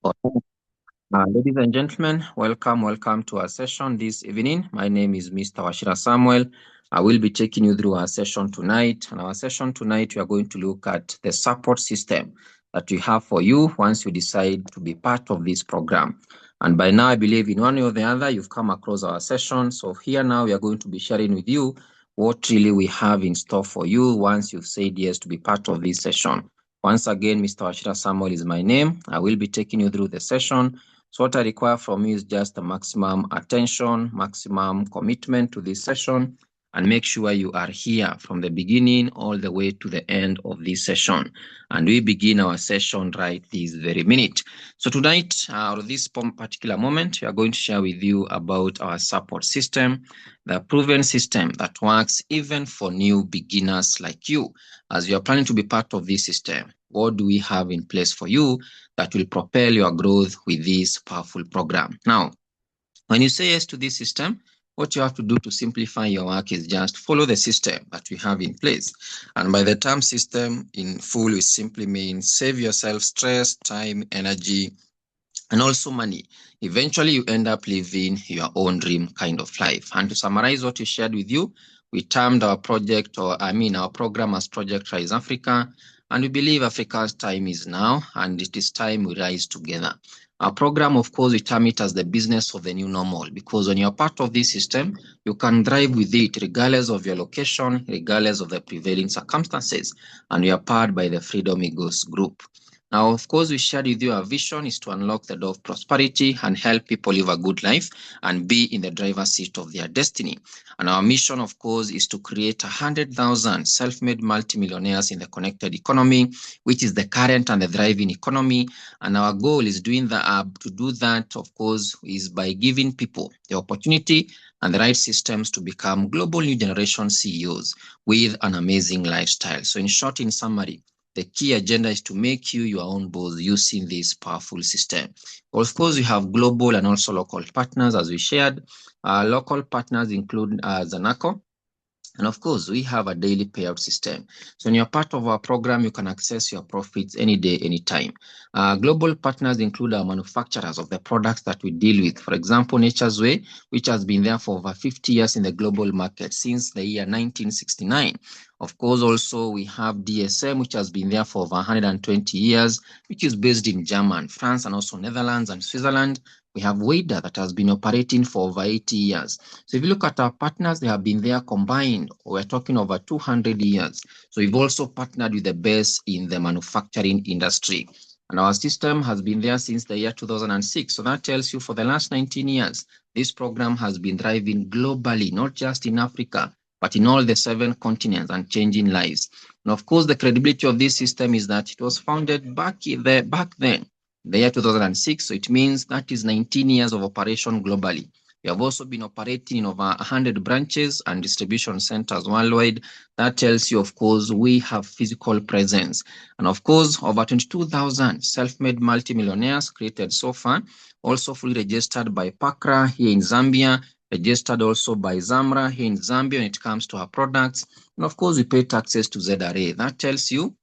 Ladies and gentlemen, welcome to our session this evening. My name is Mr. Washira Samuel. I will be taking you through our session tonight. And our session tonight, we are going to look at the support system that we have for you once you decide to be part of this program. And by now, I believe in one way or the other, you've come across our session. So here now, we are going to be sharing with you what really we have in store for you once you've said yes to be part of this session. Once again, Mr. Washira Samuel is my name. I will be taking you through the session. So what I require from you is just the maximum attention, maximum commitment to this session, and make sure you are here from the beginning all the way to the end of this session. And we begin our session right this very minute. So tonight, or this particular moment, we are going to share with you about our support system, the proven system that works even for new beginners like you. As you are planning to be part of this system, what do we have in place for you that will propel your growth with this powerful program? Now, when you say yes to this system, what you have to do to simplify your work is just follow the system that we have in place. And by the term system in full, it simply means save yourself stress, time, energy, and also money. Eventually, you end up living your own dream kind of life. And to summarize what we shared with you, we termed our project, our program as Project Rise Africa. And we believe Africa's time is now, and it is time we rise together. Our program, of course, we term it as the business of the new normal, because when you're part of this system, you can thrive with it regardless of your location, regardless of the prevailing circumstances, and we are powered by the Freedom Eagles Group. Now, of course, we shared with you our vision is to unlock the door of prosperity and help people live a good life and be in the driver's seat of their destiny. And our mission, of course, is to create 100,000 self-made multimillionaires in the connected economy, which is the current and the thriving economy. And our goal is to do that, of course, is by giving people the opportunity and the right systems to become global new generation CEOs with an amazing lifestyle. So in short, in summary, the key agenda is to make you your own boss using this powerful system. Of course, we have global and also local partners, as we shared. Local partners include Zanaco. And of course, we have a daily payout system. So when you're part of our program, you can access your profits any day, anytime. Global partners include our manufacturers of the products that we deal with. For example, Nature's Way, which has been there for over 50 years in the global market since the year 1969. Of course, also we have DSM, which has been there for over 120 years, which is based in Germany, France, and also Netherlands and Switzerland. We have WADA that has been operating for over 80 years. So if you look at our partners, they have been there combined. We're talking over 200 years. So we've also partnered with the best in the manufacturing industry. And our system has been there since the year 2006. So that tells you for the last 19 years, this program has been thriving globally, not just in Africa, but in all the 7 continents and changing lives. And of course, the credibility of this system is that it was founded back then, the year 2006. So it means that is 19 years of operation globally. We have also been operating in over 100 branches and distribution centers worldwide. That tells you, of course, we have physical presence. And of course, over 22,000 self-made multimillionaires created so far, also fully registered by PACRA here in Zambia, registered also by Zamra here in Zambia when it comes to our products. And of course, we pay taxes to ZRA. That tells you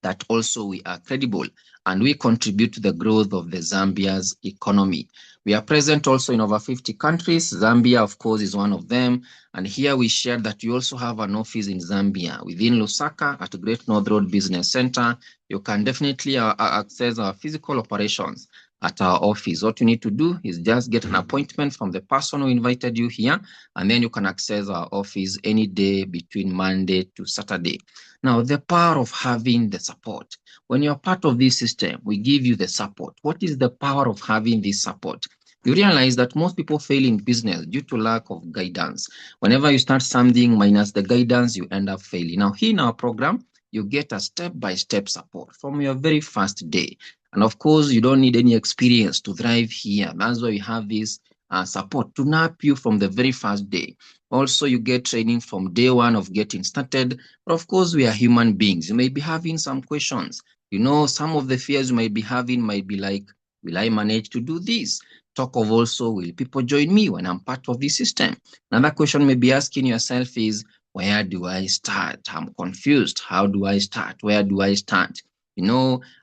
that also we are credible and we contribute to the growth of the Zambia's economy. We are present also in over 50 countries. Zambia, of course, is one of them. And here we share that we also have an office in Zambia within Lusaka at Great North Road Business Center. You can definitely access our physical operations at our office. What you need to do is just get an appointment from the person who invited you here, and then you can access our office any day between Monday to Saturday. Now, the power of having the support. When you're part of this system, we give you the support. What is the power of having this support? You realize that most people fail in business due to lack of guidance. Whenever you start something minus the guidance, you end up failing. Now, here in our program, you get a step-by-step support from your very first day. And of course, you don't need any experience to thrive here. That's why we have this support to nap you from the very first day. Also, you get training from day one of getting started. But of course, we are human beings. You may be having some questions. You know, some of the fears you might be having might be like, will I manage to do this? Talk of also, will people join me when I'm part of this system? Another question you may be asking yourself is, where do I start? I'm confused. How do I start? Where do I start?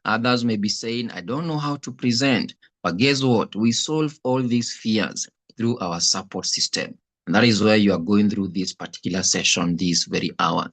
Others may be saying, I don't know how to present. But guess what? We solve all these fears through our support system. And that is why you are going through this particular session this very hour.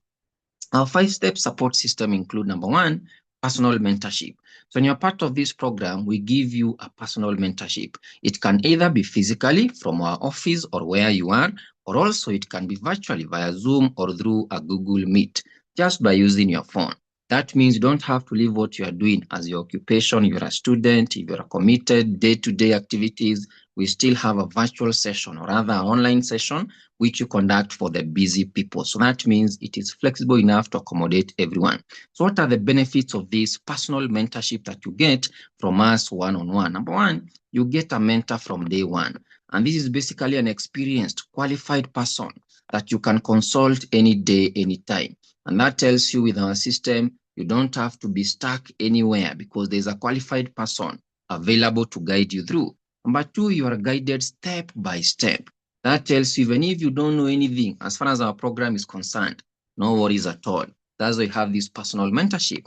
Our 5-step support system include number 1, personal mentorship. So when you're part of this program, we give you a personal mentorship. It can either be physically from our office or where you are, or also it can be virtually via Zoom or through a Google Meet, just by using your phone. That means you don't have to leave what you are doing as your occupation. If you're a student, if you're committed day-to-day activities, we still have a virtual session or rather an online session which you conduct for the busy people. So that means it is flexible enough to accommodate everyone. So what are the benefits of this personal mentorship that you get from us one-on-one? Number 1, you get a mentor from day one. And this is basically an experienced, qualified person that you can consult any day, anytime. And that tells you with our system, you don't have to be stuck anywhere because there's a qualified person available to guide you through. Number 2, you are guided step by step. That tells you even if you don't know anything, as far as our program is concerned, no worries at all. That's why you have this personal mentorship.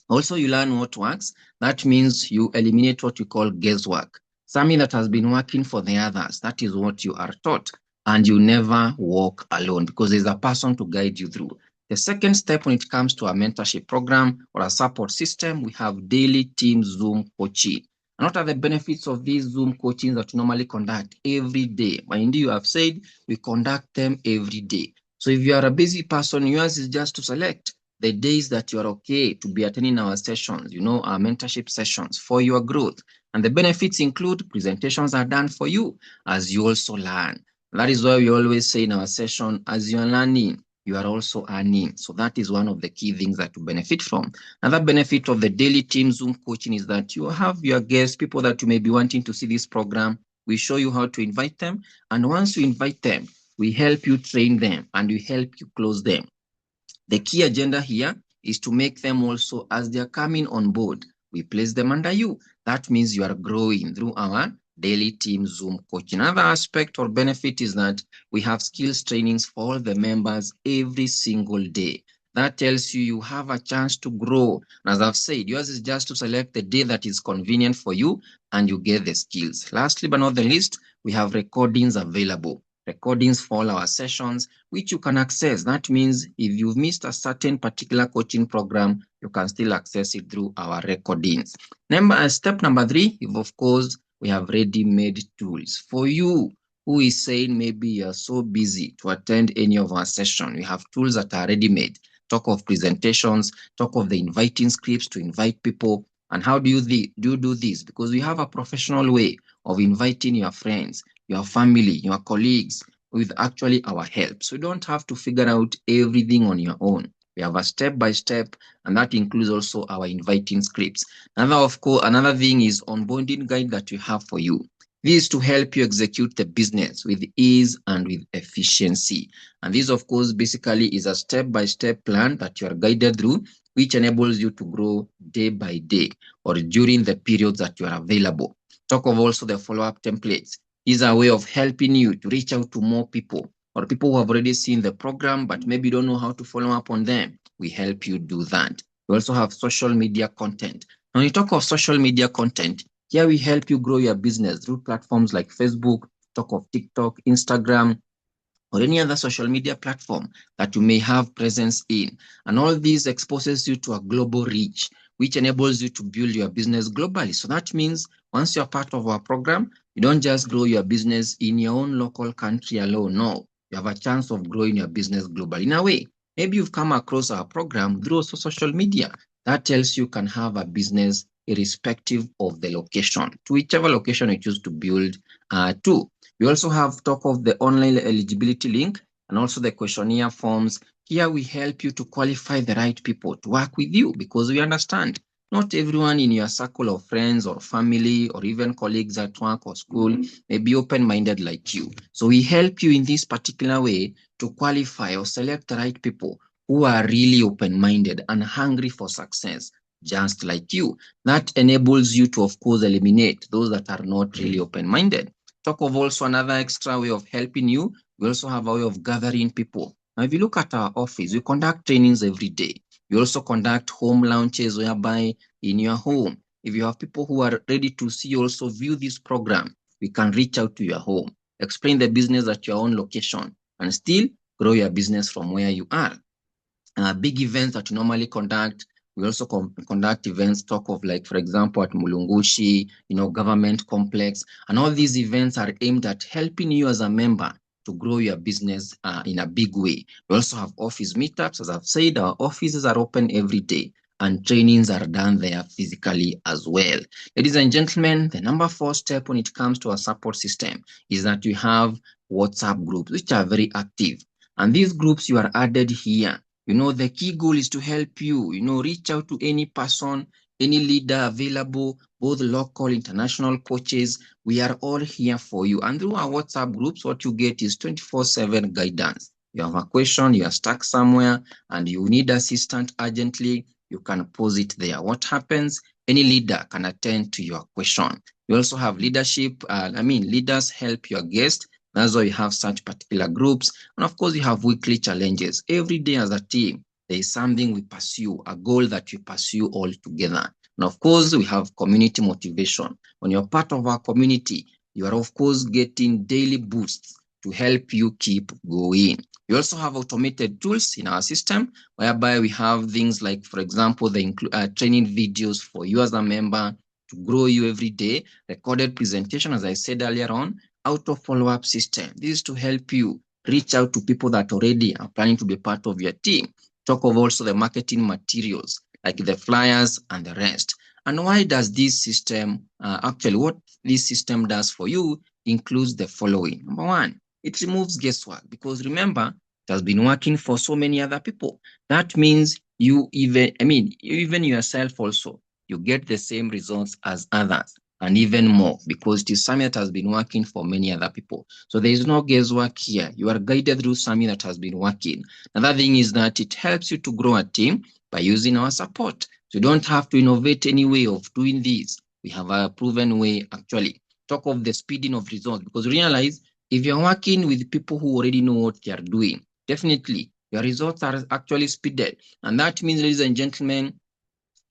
Also, you learn what works. That means you eliminate what we call guesswork. Something that has been working for the others. That is what you are taught. And you never walk alone because there's a person to guide you through. The second step when it comes to a mentorship program or a support system, we have daily team Zoom coaching. And what are the benefits of these Zoom coachings that we normally conduct every day? Mind you, I've said we conduct them every day. So if you are a busy person, yours is just to select the days that you are okay to be attending our sessions, our mentorship sessions for your growth. And the benefits include presentations are done for you as you also learn. That is why we always say in our session, as you are learning, you are also earning. So that is one of the key things that you benefit from. Another benefit of the daily team Zoom coaching is that you have your guests, people that you may be wanting to see this program. We show you how to invite them. And once you invite them, we help you train them and we help you close them. The key agenda here is to make them also, as they are coming on board, we place them under you. That means you are growing through our daily team Zoom coaching. Another aspect or benefit is that we have skills trainings for all the members every single day. That tells you you have a chance to grow. And as I've said, yours is just to select the day that is convenient for you and you get the skills. Lastly, but not the least, we have recordings available. Recordings for all our sessions, which you can access. That means if you've missed a certain particular coaching program, you can still access it through our recordings. Step number 3, of course, we have ready-made tools for you who is saying maybe you're so busy to attend any of our sessions. We have tools that are ready-made. Talk of presentations, talk of the inviting scripts to invite people. And how do you do this? Because we have a professional way of inviting your friends, your family, your colleagues, with actually our help. So you don't have to figure out everything on your own. We have a step-by-step, and that includes also our inviting scripts. Another thing is onboarding guide that we have for you. This is to help you execute the business with ease and with efficiency. And this, of course, basically is a step-by-step plan that you are guided through, which enables you to grow day by day or during the periods that you are available. Talk of also the follow-up templates. Is a way of helping you to reach out to more people or people who have already seen the program but maybe don't know how to follow up on them. We help you do that. We also have social media content. When you talk of social media content, here we help you grow your business through platforms like Facebook, talk of TikTok, Instagram, or any other social media platform that you may have presence in. And all these exposes you to a global reach, which enables you to build your business globally. So that means once you're part of our program, you don't just grow your business in your own local country alone. No, you have a chance of growing your business globally. In a way, maybe you've come across our program through also social media. That tells you can have a business irrespective of the location, to whichever location you choose to build to. We also have talk of the online eligibility link and also the questionnaire forms. Here we help you to qualify the right people to work with you because we understand not everyone in your circle of friends or family or even colleagues at work or school may be open-minded like you. So we help you in this particular way to qualify or select the right people who are really open-minded and hungry for success, just like you. That enables you to, of course, eliminate those that are not really open-minded. Talk of also another extra way of helping you. We also have a way of gathering people. Now, if you look at our office, we conduct trainings every day. We also conduct home launches whereby in your home, if you have people who are ready to see also view this program, we can reach out to your home, explain the business at your own location, and still grow your business from where you are. Big events that we normally conduct. We also conduct events, talk of like, for example, at Mulungushi, government complex. And all these events are aimed at helping you as a member to grow your business in a big way. We also have office meetups. As I've said, our offices are open every day and trainings are done there physically as well. Ladies and gentlemen, the number 4 step when it comes to our support system is that you have WhatsApp groups, which are very active. And these groups you are added here. The key goal is to help you, reach out to any person, any leader available, both local, international coaches. We are all here for you. And through our WhatsApp groups, what you get is 24/7 guidance. You have a question, you are stuck somewhere, and you need assistance urgently, you can pose it there. What happens? Any leader can attend to your question. You also have leadership, leaders help your guests. That's why you have such particular groups. And of course, you have weekly challenges. Every day as a team, there is something we pursue, a goal that we pursue all together. And of course, we have community motivation. When you're part of our community, you are of course getting daily boosts to help you keep going. We also have automated tools in our system whereby we have things like, for example, the training videos for you as a member to grow you every day, recorded presentation, as I said earlier on, auto follow-up system. This is to help you reach out to people that already are planning to be part of your team. Talk of also the marketing materials like the flyers and the rest. And why does this system, what this system does for you includes the following. Number 1, it removes guesswork because remember, it has been working for so many other people. That means even yourself also, you get the same results as others and even more because it is something that has been working for many other people. So there is no guesswork here. You are guided through something that has been working. Another thing is that it helps you to grow a team by using our support. So you don't have to innovate any way of doing this. We have a proven way actually. Talk of the speeding of results because realize if you're working with people who already know what they are doing, definitely your results are actually speeded. And that means, ladies and gentlemen,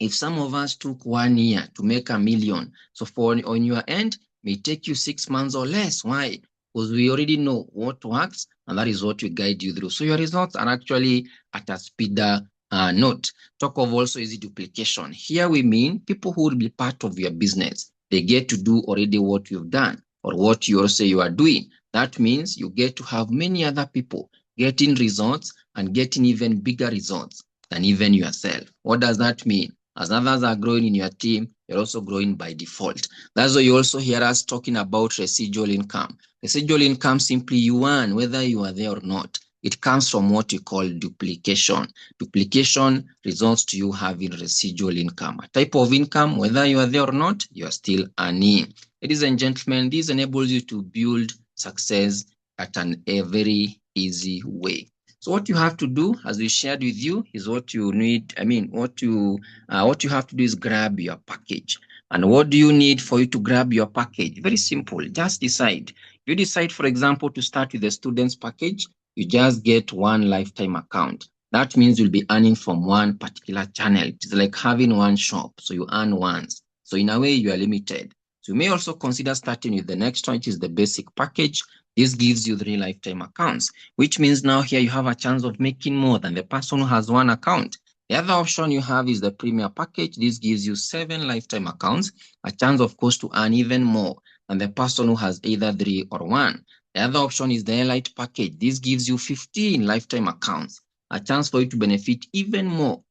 if some of us took 1 year to make $1 million, so on your end, may take you 6 months or less. Why? Because we already know what works, and that is what we guide you through. So your results are actually at a speeder note. Talk of also easy duplication. Here we mean people who will be part of your business. They get to do already what you've done or what you say you are doing. That means you get to have many other people getting results and getting even bigger results than even yourself. What does that mean? As others are growing in your team, you're also growing by default. That's why you also hear us talking about residual income. Residual income simply you earn whether you are there or not. It comes from what we call duplication. Duplication results to you having residual income. A type of income, whether you are there or not, you are still earning. Ladies and gentlemen, this enables you to build success at a very easy way. So what you have to do, as we shared with you, is what you need. What you have to do is grab your package. And what do you need for you to grab your package? Very simple. Just decide. If you decide, for example, to start with the students package, you just get 1 lifetime account. That means you'll be earning from one particular channel. It's like having one shop. So you earn once. So in a way, you are limited. So you may also consider starting with the next one, which is the basic package. This gives you 3 lifetime accounts, which means now here you have a chance of making more than the person who has 1 account. The other option you have is the premier package. This gives you 7 lifetime accounts, a chance, of course, to earn even more than the person who has either 3 or 1. The other option is the elite package. This gives you 15 lifetime accounts, a chance for you to benefit even more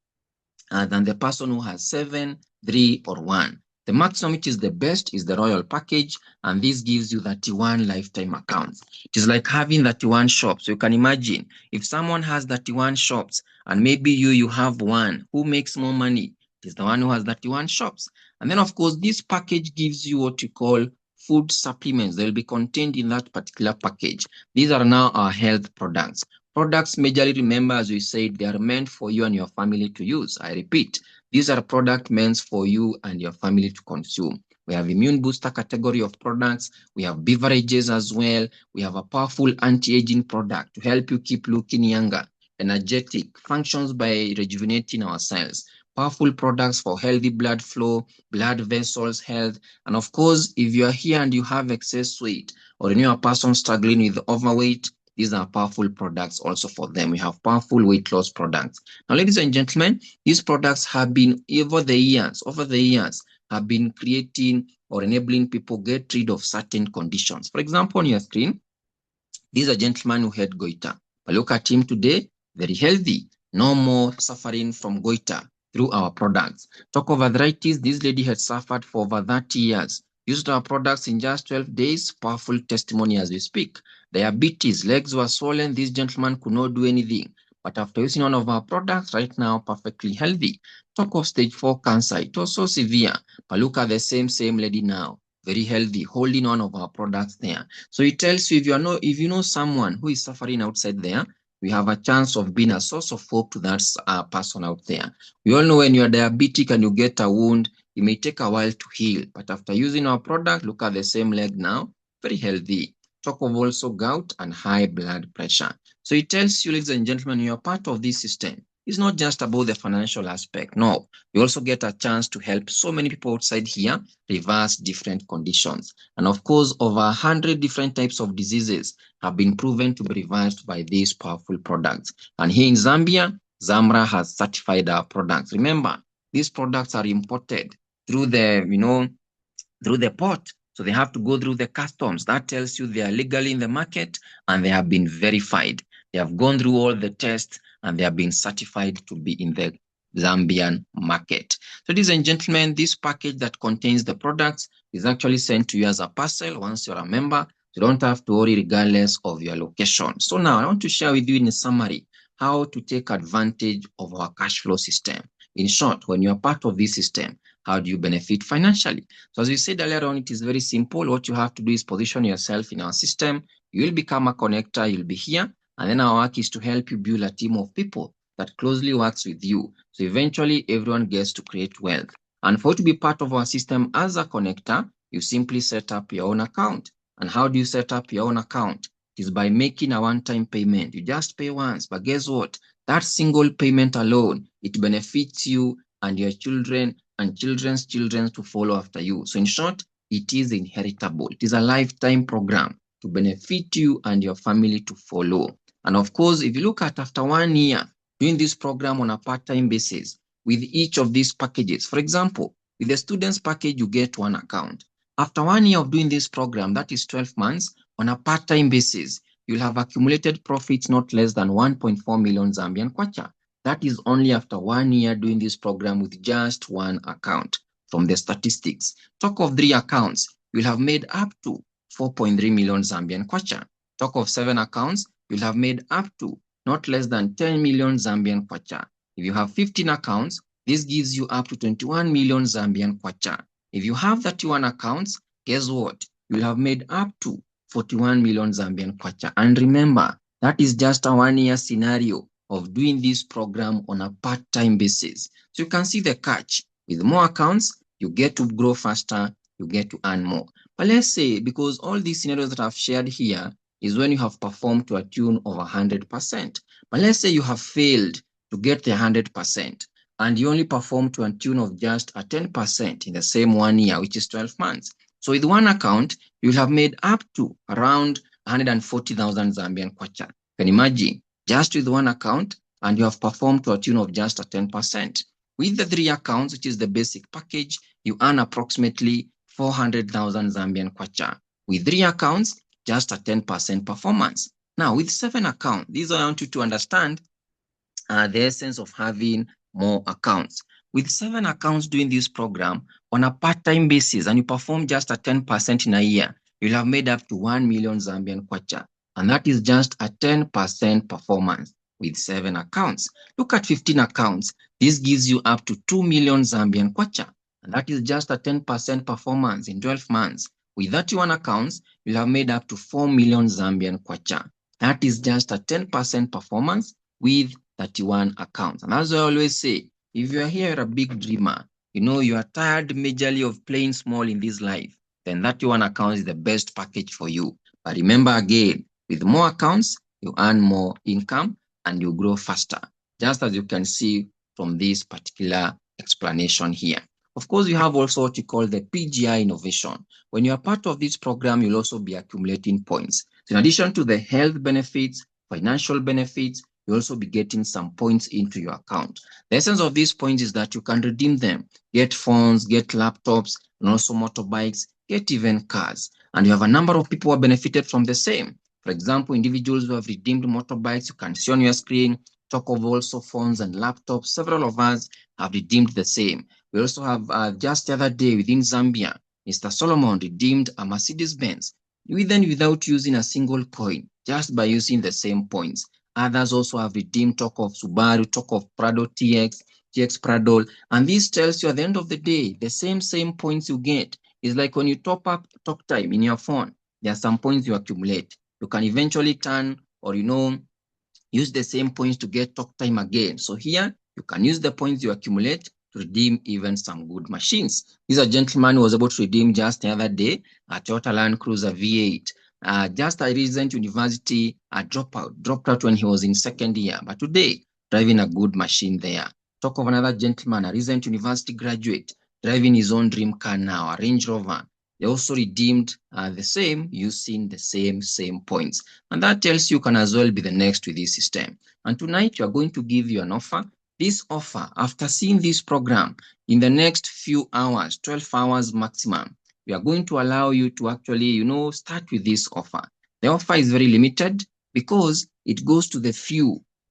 than the person who has 7, 3, or 1. The maximum, which is the best, is the royal package, and this gives you 31 lifetime accounts. It is like having 31 shops. So you can imagine if someone has 31 shops and maybe you have 1, who makes more money? It is the one who has 31 shops. And then, of course, this package gives you what you call food supplements. They will be contained in that particular package. These are now our health products. Products, majorly, remember, as we said, they are meant for you and your family to use. I repeat, these are products meant for you and your family to consume. We have immune booster category of products. We have beverages as well. We have a powerful anti-aging product to help you keep looking younger. energetic, functions by rejuvenating our cells, powerful products for healthy blood flow, blood vessels health. And of course, if you are here and you have excess weight, or you are a person struggling with overweight, these are powerful products also for them. We have powerful weight loss products. Now, ladies and gentlemen, these products have been over the years, have been creating or enabling people get rid of certain conditions. For example, on your screen, this is a gentleman who had goiter. But look at him today, very healthy, no more suffering from goiter through our products. Talk of arthritis, this lady had suffered for over 30 years. Used our products in just 12 days, powerful testimony as we speak. Diabetes, legs were swollen, this gentleman could not do anything. But after using one of our products, right now, perfectly healthy. Talk of stage 4 cancer, it was so severe. But look at the same lady now, very healthy, holding one of our products there. So it tells you if you know someone who is suffering outside there, we have a chance of being a source of hope to that person out there. We all know when you are diabetic and you get a wound, it may take a while to heal. But after using our product, look at the same leg now, very healthy. Talk of also gout and high blood pressure. So it tells you, ladies and gentlemen, you are part of this system. It's not just about the financial aspect. No, you also get a chance to help so many people outside here reverse different conditions. And of course, over 100 different types of diseases have been proven to be reversed by these powerful products. And here in Zambia, Zamra has certified our products. Remember, these products are imported through through the port. So they have to go through the customs. That tells you they are legally in the market and they have been verified. They have gone through all the tests and they have been certified to be in the Zambian market. So ladies and gentlemen, this package that contains the products is actually sent to you as a parcel once you're a member. You don't have to worry regardless of your location. So now I want to share with you in a summary how to take advantage of our cash flow system. In short, when you're part of this system, how do you benefit financially? So as we said earlier on, it is very simple. What you have to do is position yourself in our system. You will become a connector. You'll be here. And then our work is to help you build a team of people that closely works with you. So eventually everyone gets to create wealth. And for you to be part of our system as a connector, you simply set up your own account. And how do you set up your own account? It is by making a one-time payment. You just pay once, but guess what? That single payment alone, it benefits you and your children and children's children to follow after you. So in short, it is inheritable. It is a lifetime program to benefit you and your family to follow. And of course, if you look at after 1 year, doing this program on a part-time basis with each of these packages, for example, with the students package, you get one account. After 1 year of doing this program, that is 12 months, on a part-time basis, you'll have accumulated profits not less than 1.4 million Zambian kwacha. That is only after 1 year doing this program with just one account. From the statistics, talk of 3 accounts, you'll have made up to 4.3 million Zambian kwacha. Talk of 7 accounts, you'll have made up to not less than 10 million Zambian kwacha. If you have 15 accounts, this gives you up to 21 million Zambian kwacha. If you have 31 accounts, guess what? You'll have made up to 41 million Zambian kwacha. And remember, that is just a 1 year scenario of doing this program on a part-time basis. So you can see the catch. With more accounts, you get to grow faster, you get to earn more. But let's say, because all these scenarios that I've shared here is when you have performed to a tune of 100%. But let's say you have failed to get the 100% and you only perform to a tune of just a 10% in the same 1 year, which is 12 months. So with one account, you'll have made up to around 140,000 Zambian kwacha. You can imagine, just with one account, and you have performed to a tune of just a 10%. With the 3 accounts, which is the basic package, you earn approximately 400,000 Zambian kwacha. With 3 accounts, just a 10% performance. Now, with 7 accounts, these I want you to understand the essence of having more accounts. With 7 accounts doing this program on a part-time basis, and you perform just a 10% in a year, you'll have made up to 1 million Zambian kwacha. And that is just a 10% performance with 7 accounts. Look at 15 accounts. This gives you up to 2 million Zambian kwacha. And that is just a 10% performance in 12 months. With 31 accounts, you'll have made up to 4 million Zambian kwacha. That is just a 10% performance with 31 accounts. And as I always say, if you are here, you're a big dreamer, you are tired majorly of playing small in this life, then 31 accounts is the best package for you. But remember again, with more accounts, you earn more income. and you grow faster, just as you can see from this particular explanation here. Of course, you have also what you call the PGI innovation. When you are part of this program, you'll also be accumulating points. So in addition to the health benefits, financial benefits, you'll also be getting some points into your account. The essence of these points is that you can redeem them, get phones, get laptops, and also motorbikes, get even cars. And you have a number of people who have benefited from the same. For example, individuals who have redeemed motorbikes, you can see on your screen, talk of also phones and laptops. Several of us have redeemed the same. We also have just the other day within Zambia, Mr. Solomon redeemed a Mercedes-Benz with and without using a single coin, just by using the same points. Others also have redeemed talk of Subaru, talk of Prado TX, TX Prado, and this tells you at the end of the day, the same points you get is like when you top up talk time in your phone, there are some points you accumulate. You can eventually turn or, use the same points to get talk time again. So here, you can use the points you accumulate to redeem even some good machines. This is a gentleman who was able to redeem just the other day a Toyota Land Cruiser V8. Just a recent university dropped out when he was in second year, but today, driving a good machine there. Talk of another gentleman, a recent university graduate, driving his own dream car now, a Range Rover. They also redeemed the same using the same points. And that tells you can as well be the next with this system. And tonight, we are going to give you an offer. This offer, after seeing this program, in the next few hours, 12 hours maximum, we are going to allow you to actually, start with this offer. The offer is very limited because it goes to the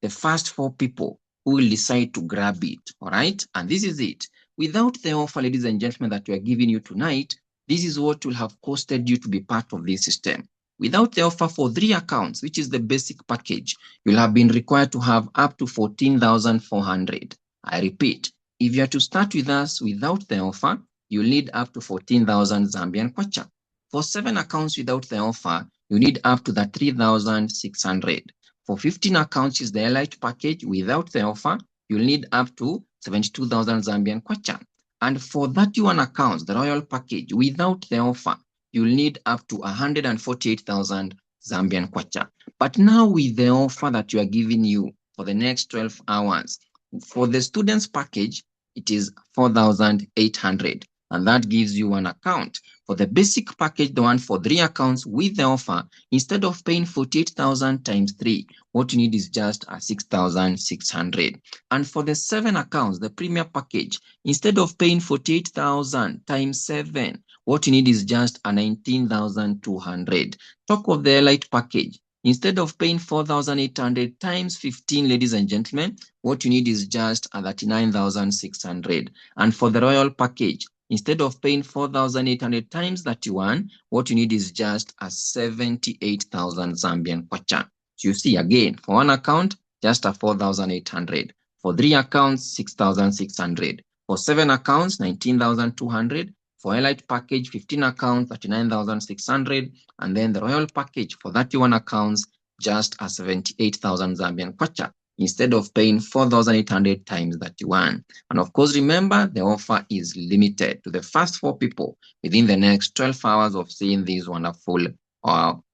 first 4 people who will decide to grab it, all right? And this is it. Without the offer, ladies and gentlemen, that we are giving you tonight, this is what will have costed you to be part of this system. Without the offer for 3 accounts, which is the basic package, you'll have been required to have up to 14,400. I repeat, if you are to start with us without the offer, you'll need up to 14,000 Zambian kwacha. For 7 accounts without the offer, you need up to the 3,600. For 15 accounts is the Elite package without the offer, you'll need up to 72,000 Zambian kwacha. And for 31 accounts, the Royal package without the offer, you'll need up to 148,000 Zambian kwacha. But now with the offer that you are giving you for the next 12 hours, for the students package, it is 4,800. And that gives you one account. For the basic package, the one for 3 accounts with the offer, instead of paying 48,000 times 3, what you need is just 6,600. And for the 7 accounts, the premier package, instead of paying 48,000 times 7, what you need is just 19,200. Talk of the Elite package. Instead of paying 4,800 times 15, ladies and gentlemen, what you need is just 39,600. And for the Royal package, instead of paying 4,800 times 31, what you need is just 78,000 Zambian kwacha. So you see again, for 1 account, just 4,800. For 3 accounts, 6,600. For 7 accounts, 19,200. For Elite package, 15 accounts, 39,600. And then the Royal package for 31 accounts, just 78,000 Zambian kwacha, instead of paying 4,800 times 31. And of course, remember, the offer is limited to the first 4 people within the next 12 hours of seeing this wonderful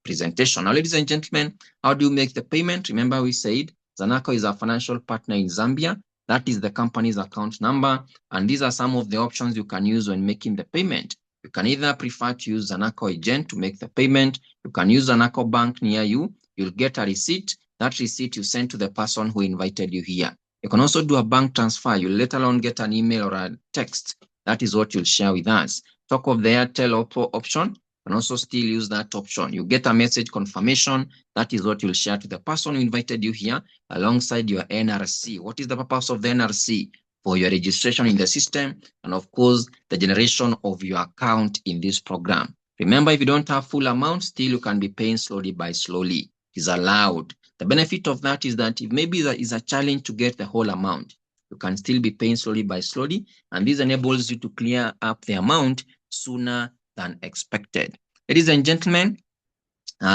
presentation. Now, ladies and gentlemen, how do you make the payment? Remember, we said Zanaco is a financial partner in Zambia. That is the company's account number. And these are some of the options you can use when making the payment. You can either prefer to use Zanaco agent to make the payment. You can use Zanaco bank near you. You'll get a receipt. That receipt you send to the person who invited you here. You can also do a bank transfer. You'll later on get an email or a text. That is what you'll share with us. Talk of the Airtel Oppo option. You can also still use that option. You get a message confirmation. That is what you'll share to the person who invited you here alongside your NRC. What is the purpose of the NRC? For your registration in the system and, of course, the generation of your account in this program. Remember, if you don't have full amount, still you can be paying slowly by slowly. It is allowed. The benefit of that is that if maybe there is a challenge to get the whole amount, you can still be paying slowly by slowly, and this enables you to clear up the amount sooner than expected. Ladies and gentlemen,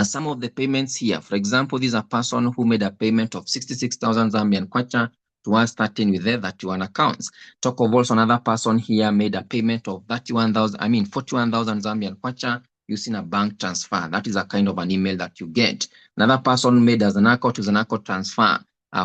some of the payments here, for example, this is a person who made a payment of 66,000 Zambian kwacha to us starting with their 31 accounts. Talk of also another person here made a payment of 41,000 Zambian kwacha using a bank transfer. That is a kind of an email that you get. Another person made a Zanaco to Zanaco transfer.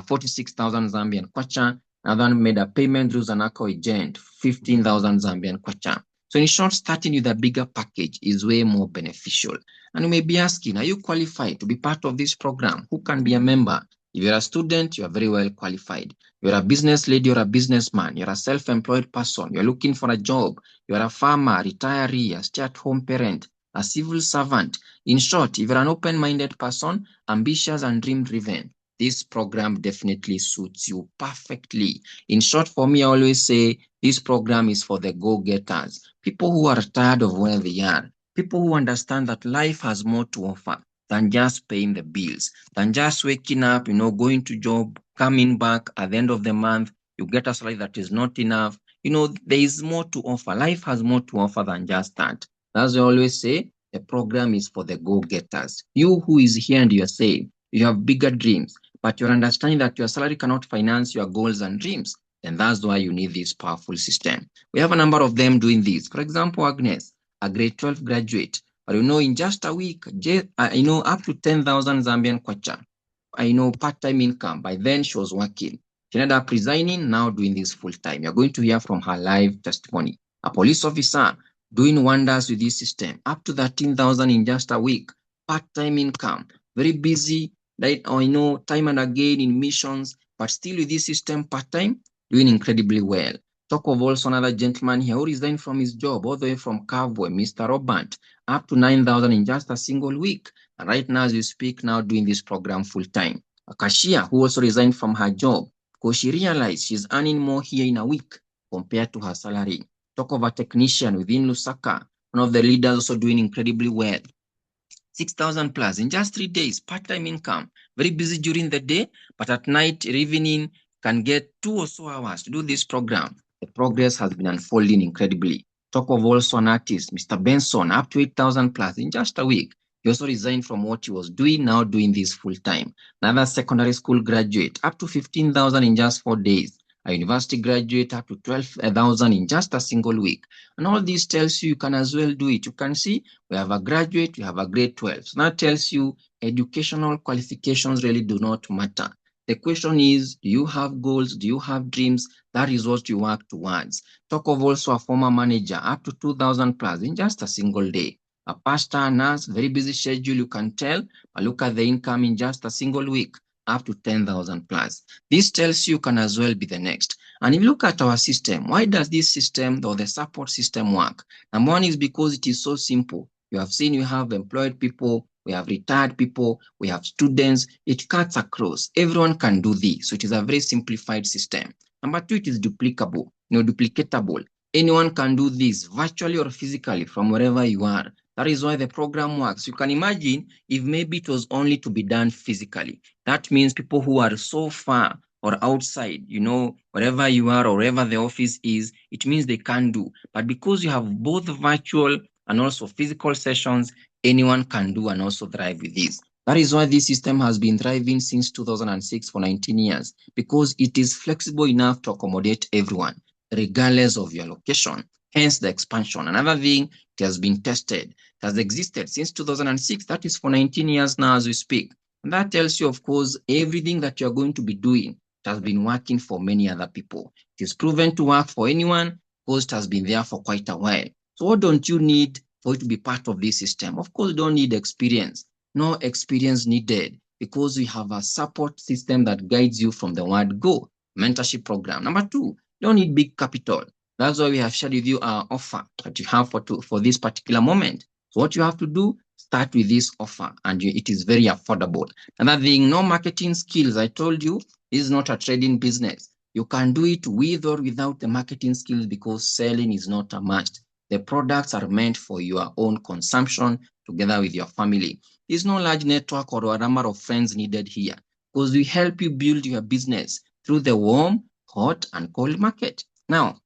46,000 Zambian kwacha. Another one made a payment through Zanaco agent, 15,000 Zambian kwacha. So in short, starting with a bigger package is way more beneficial. And you may be asking, are you qualified to be part of this program? Who can be a member? If you're a student, you are very well qualified. You're a business lady or a businessman. You're a self-employed person. You're looking for a job. You're a farmer, retiree, a stay-at-home parent, a civil servant. In short, if you're an open-minded person, ambitious and dream-driven, this program definitely suits you perfectly. In short, for me, I always say this program is for the go-getters, people who are tired of where they are, people who understand that life has more to offer than just paying the bills, than just waking up, going to job, coming back at the end of the month, you get a salary that is not enough. There is more to offer. Life has more to offer than just that. As I always say, the program is for the go-getters. You who is here and you're saying you have bigger dreams, but you're understanding that your salary cannot finance your goals and dreams, then that's why you need this powerful system. We have a number of them doing this. For example, Agnes, a grade 12 graduate, but in just a week, up to 10,000 Zambian kwacha, part-time income. By then she was working. She ended up resigning, now doing this full-time. You're going to hear from her live testimony. A police officer doing wonders with this system, up to 13,000 in just a week, part-time income, very busy, time and again in missions, but still with this system part-time, doing incredibly well. Talk of also another gentleman here who resigned from his job all the way from Kavwe, Mr. Robert, up to 9,000 in just a single week. And right now, as we speak, now doing this program full-time. A cashier who also resigned from her job because she realized she's earning more here in a week compared to her salary. Talk of a technician within Lusaka, one of the leaders also doing incredibly well. 6,000 plus in just 3 days, part-time income, very busy during the day, but at night or evening can get 2 or so hours to do this program. The progress has been unfolding incredibly. Talk of also an artist, Mr. Benson, up to 8,000 plus in just a week. He also resigned from what he was doing, now doing this full-time. Another secondary school graduate, up to 15,000 in just 4 days. A university graduate, up to 12,000 in just a single week. And all this tells you can as well do it. You can see we have a graduate, we have a grade 12. So that tells you educational qualifications really do not matter. The question is, do you have goals? Do you have dreams? That is what you work towards. Talk of also a former manager, up to 2,000 plus in just a single day. A pastor, nurse, very busy schedule, you can tell, but look at the income in just a single week, up to 10,000 plus. This tells you can as well be the next. And if you look at our system, why does this system or the support system work? Number one is because it is so simple. You have seen we have employed people, we have retired people, we have students. It cuts across. Everyone can do this. So it is a very simplified system. Number two, it is duplicable, duplicatable. Anyone can do this virtually or physically from wherever you are. That is why the program works. You can imagine if maybe it was only to be done physically. That means people who are so far or outside, wherever you are or wherever the office is, it means they can't do. But because you have both virtual and also physical sessions, anyone can do and also thrive with this. That is why this system has been thriving since 2006 for 19 years, because it is flexible enough to accommodate everyone, regardless of your location. Hence the expansion. Another thing, it has been tested. It has existed since 2006. That is for 19 years now as we speak. And that tells you, of course, everything that you're going to be doing has been working for many other people. It is proven to work for anyone because it has been there for quite a while. So what don't you need for you to be part of this system? Of course, you don't need experience. No experience needed because we have a support system that guides you from the word go. Mentorship program. Number two, you don't need big capital. That's why we have shared with you our offer that you have for this particular moment. So what you have to do, start with this offer, and it is very affordable. Another thing, no marketing skills. I told you, this is not a trading business. You can do it with or without the marketing skills because selling is not a must. The products are meant for your own consumption together with your family. There's no large network or a number of friends needed here because we help you build your business through the warm, hot, and cold market. Now,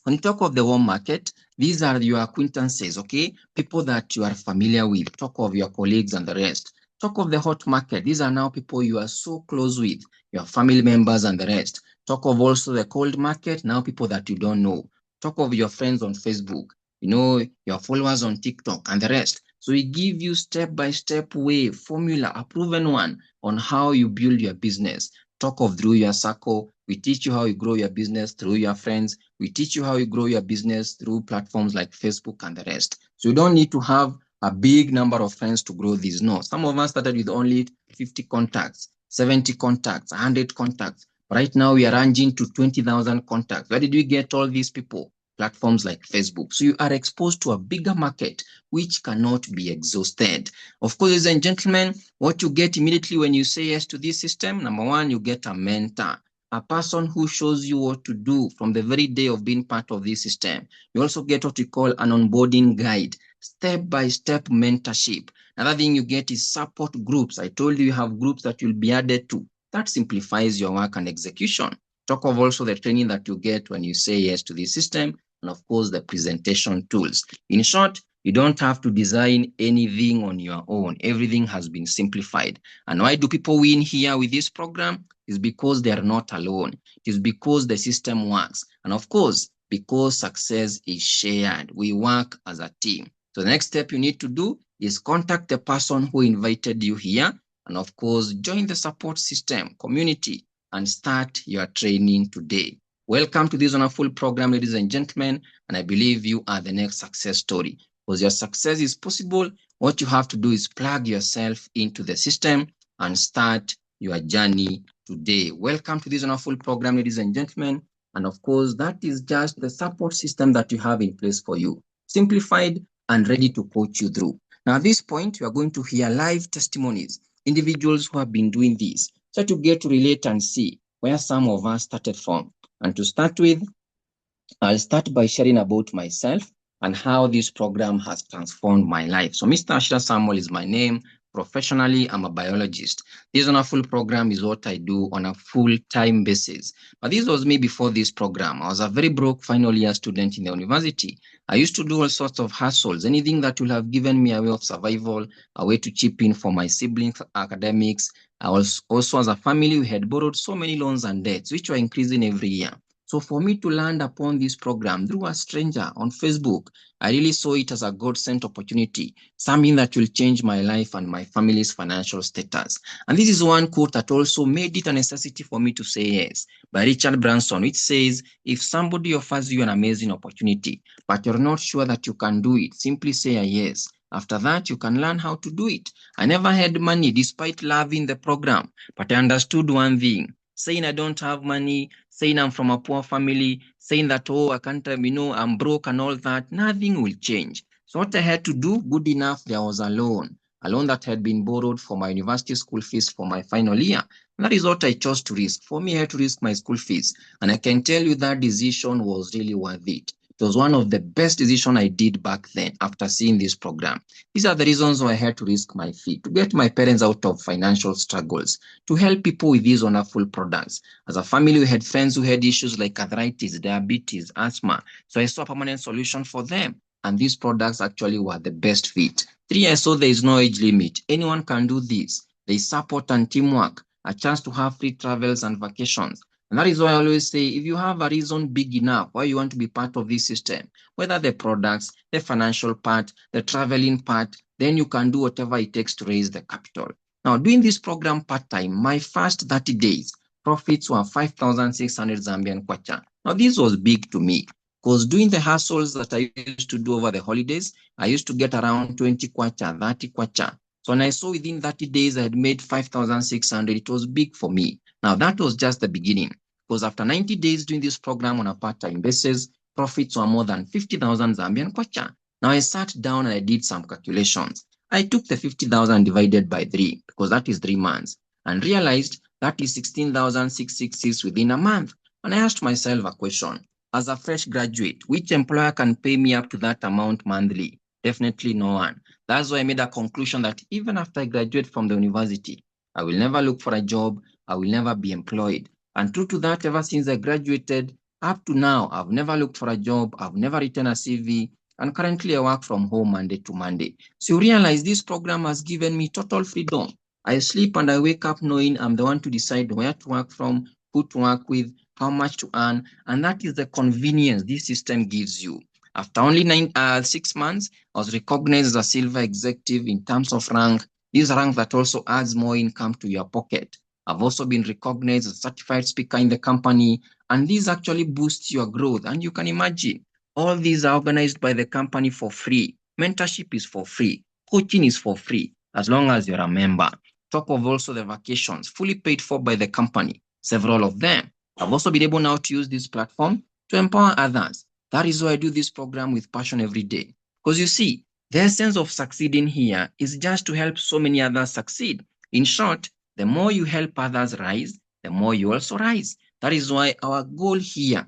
when you talk of the warm market, these are your acquaintances, okay? People that you are familiar with. Talk of your colleagues and the rest. Talk of the hot market. These are now people you are so close with, your family members and the rest. Talk of also the cold market, now people that you don't know. Talk of your friends on Facebook, your followers on TikTok and the rest. So we give you step-by-step way, formula, a proven one on how you build your business. talk of through your circle. We teach you how you grow your business through your friends. We teach you how you grow your business through platforms like Facebook and the rest. So you don't need to have a big number of friends to grow this. No, some of us started with only 50 contacts, 70 contacts, 100 contacts. Right now we are ranging to 20,000 contacts. Where did we get all these people? Platforms like Facebook. So you are exposed to a bigger market which cannot be exhausted. Of course, ladies and gentlemen, what you get immediately when you say yes to this system, number one, you get a mentor, a person who shows you what to do from the very day of being part of this system. You also get what we call an onboarding guide, step-by-step mentorship. Another thing you get is support groups. I told you have groups that you'll be added to. That simplifies your work and execution. Talk of also the training that you get when you say yes to this system, and of course, the presentation tools. In short, you don't have to design anything on your own. Everything has been simplified. And why do people win here with this program? It's because they are not alone. It is because the system works. And of course, because success is shared. We work as a team. So the next step you need to do is contact the person who invited you here. And of course, join the support system community and start your training today. Welcome to this wonderful program, ladies and gentlemen. And I believe you are the next success story. Because your success is possible, what you have to do is plug yourself into the system and start your journey today. Welcome to this wonderful program, ladies and gentlemen. And of course, that is just the support system that you have in place for you, simplified and ready to coach you through. Now, at this point, you are going to hear live testimonies, individuals who have been doing this, so to get to relate and see where some of us started from. And to start with, I'll start by sharing about myself and how this program has transformed my life. So Mr. Ashira Samuel is my name. Professionally, I'm a biologist. This wonderful program is what I do on a full-time basis. But this was me before this program. I was a very broke final year student in the university. I used to do all sorts of hustles, anything that will have given me a way of survival, a way to chip in for my siblings' academics. I was also, as a family, we had borrowed so many loans and debts, which were increasing every year. So for me to land upon this program through a stranger on Facebook, I really saw it as a God-sent opportunity, something that will change my life and my family's financial status. And this is one quote that also made it a necessity for me to say yes, by Richard Branson, which says, if somebody offers you an amazing opportunity, but you're not sure that you can do it, simply say a yes. After that, you can learn how to do it. I never had money despite loving the program, but I understood one thing. Saying I don't have money, saying I'm from a poor family, saying that, oh, I can't, I'm broke and all that, nothing will change. So what I had to do, good enough, there was a loan that had been borrowed for my university school fees for my final year. And that is what I chose to risk. For me, I had to risk my school fees. And I can tell you that decision was really worth it. It was one of the best decisions I did back then after seeing this program. These are the reasons why I had to risk my fee, to get my parents out of financial struggles, to help people with these wonderful products. As a family, we had friends who had issues like arthritis, diabetes, asthma. So I saw a permanent solution for them. And these products actually were the best fit. 3, I saw there is no age limit. Anyone can do this. There is support and teamwork, a chance to have free travels and vacations. And that is why I always say, if you have a reason big enough why you want to be part of this system, whether the products, the financial part, the traveling part, then you can do whatever it takes to raise the capital. Now, doing this program part-time, my first 30 days, profits were 5,600 Zambian kwacha. Now, this was big to me because doing the hustles that I used to do over the holidays, I used to get around 20 kwacha, 30 kwacha. So when I saw within 30 days I had made 5,600, it was big for me. Now, that was just the beginning, because after 90 days doing this program on a part-time basis, profits were more than 50,000 Zambian kwacha. Now, I sat down and I did some calculations. I took the 50,000 divided by 3, because that is 3 months, and realized that is 16,666 within a month. And I asked myself a question. As a fresh graduate, which employer can pay me up to that amount monthly? Definitely no one. That's why I made a conclusion that even after I graduate from the university, I will never look for a job. I will never be employed. And true to that, ever since I graduated, up to now, I've never looked for a job. I've never written a CV. And currently, I work from home Monday to Monday. So you realize this program has given me total freedom. I sleep and I wake up knowing I'm the one to decide where to work from, who to work with, how much to earn. And that is the convenience this system gives you. After only 6 months, I was recognized as a silver executive in terms of rank. This rank that also adds more income to your pocket. I've also been recognized as a certified speaker in the company, and these actually boost your growth. And you can imagine, all these are organized by the company for free. Mentorship is for free. Coaching is for free, as long as you're a member. Top of also the vacations, fully paid for by the company, several of them. I've also been able now to use this platform to empower others. That is why I do this program with passion every day. Because you see, the essence of succeeding here is just to help so many others succeed. In short, the more you help others rise, the more you also rise. That is why our goal here,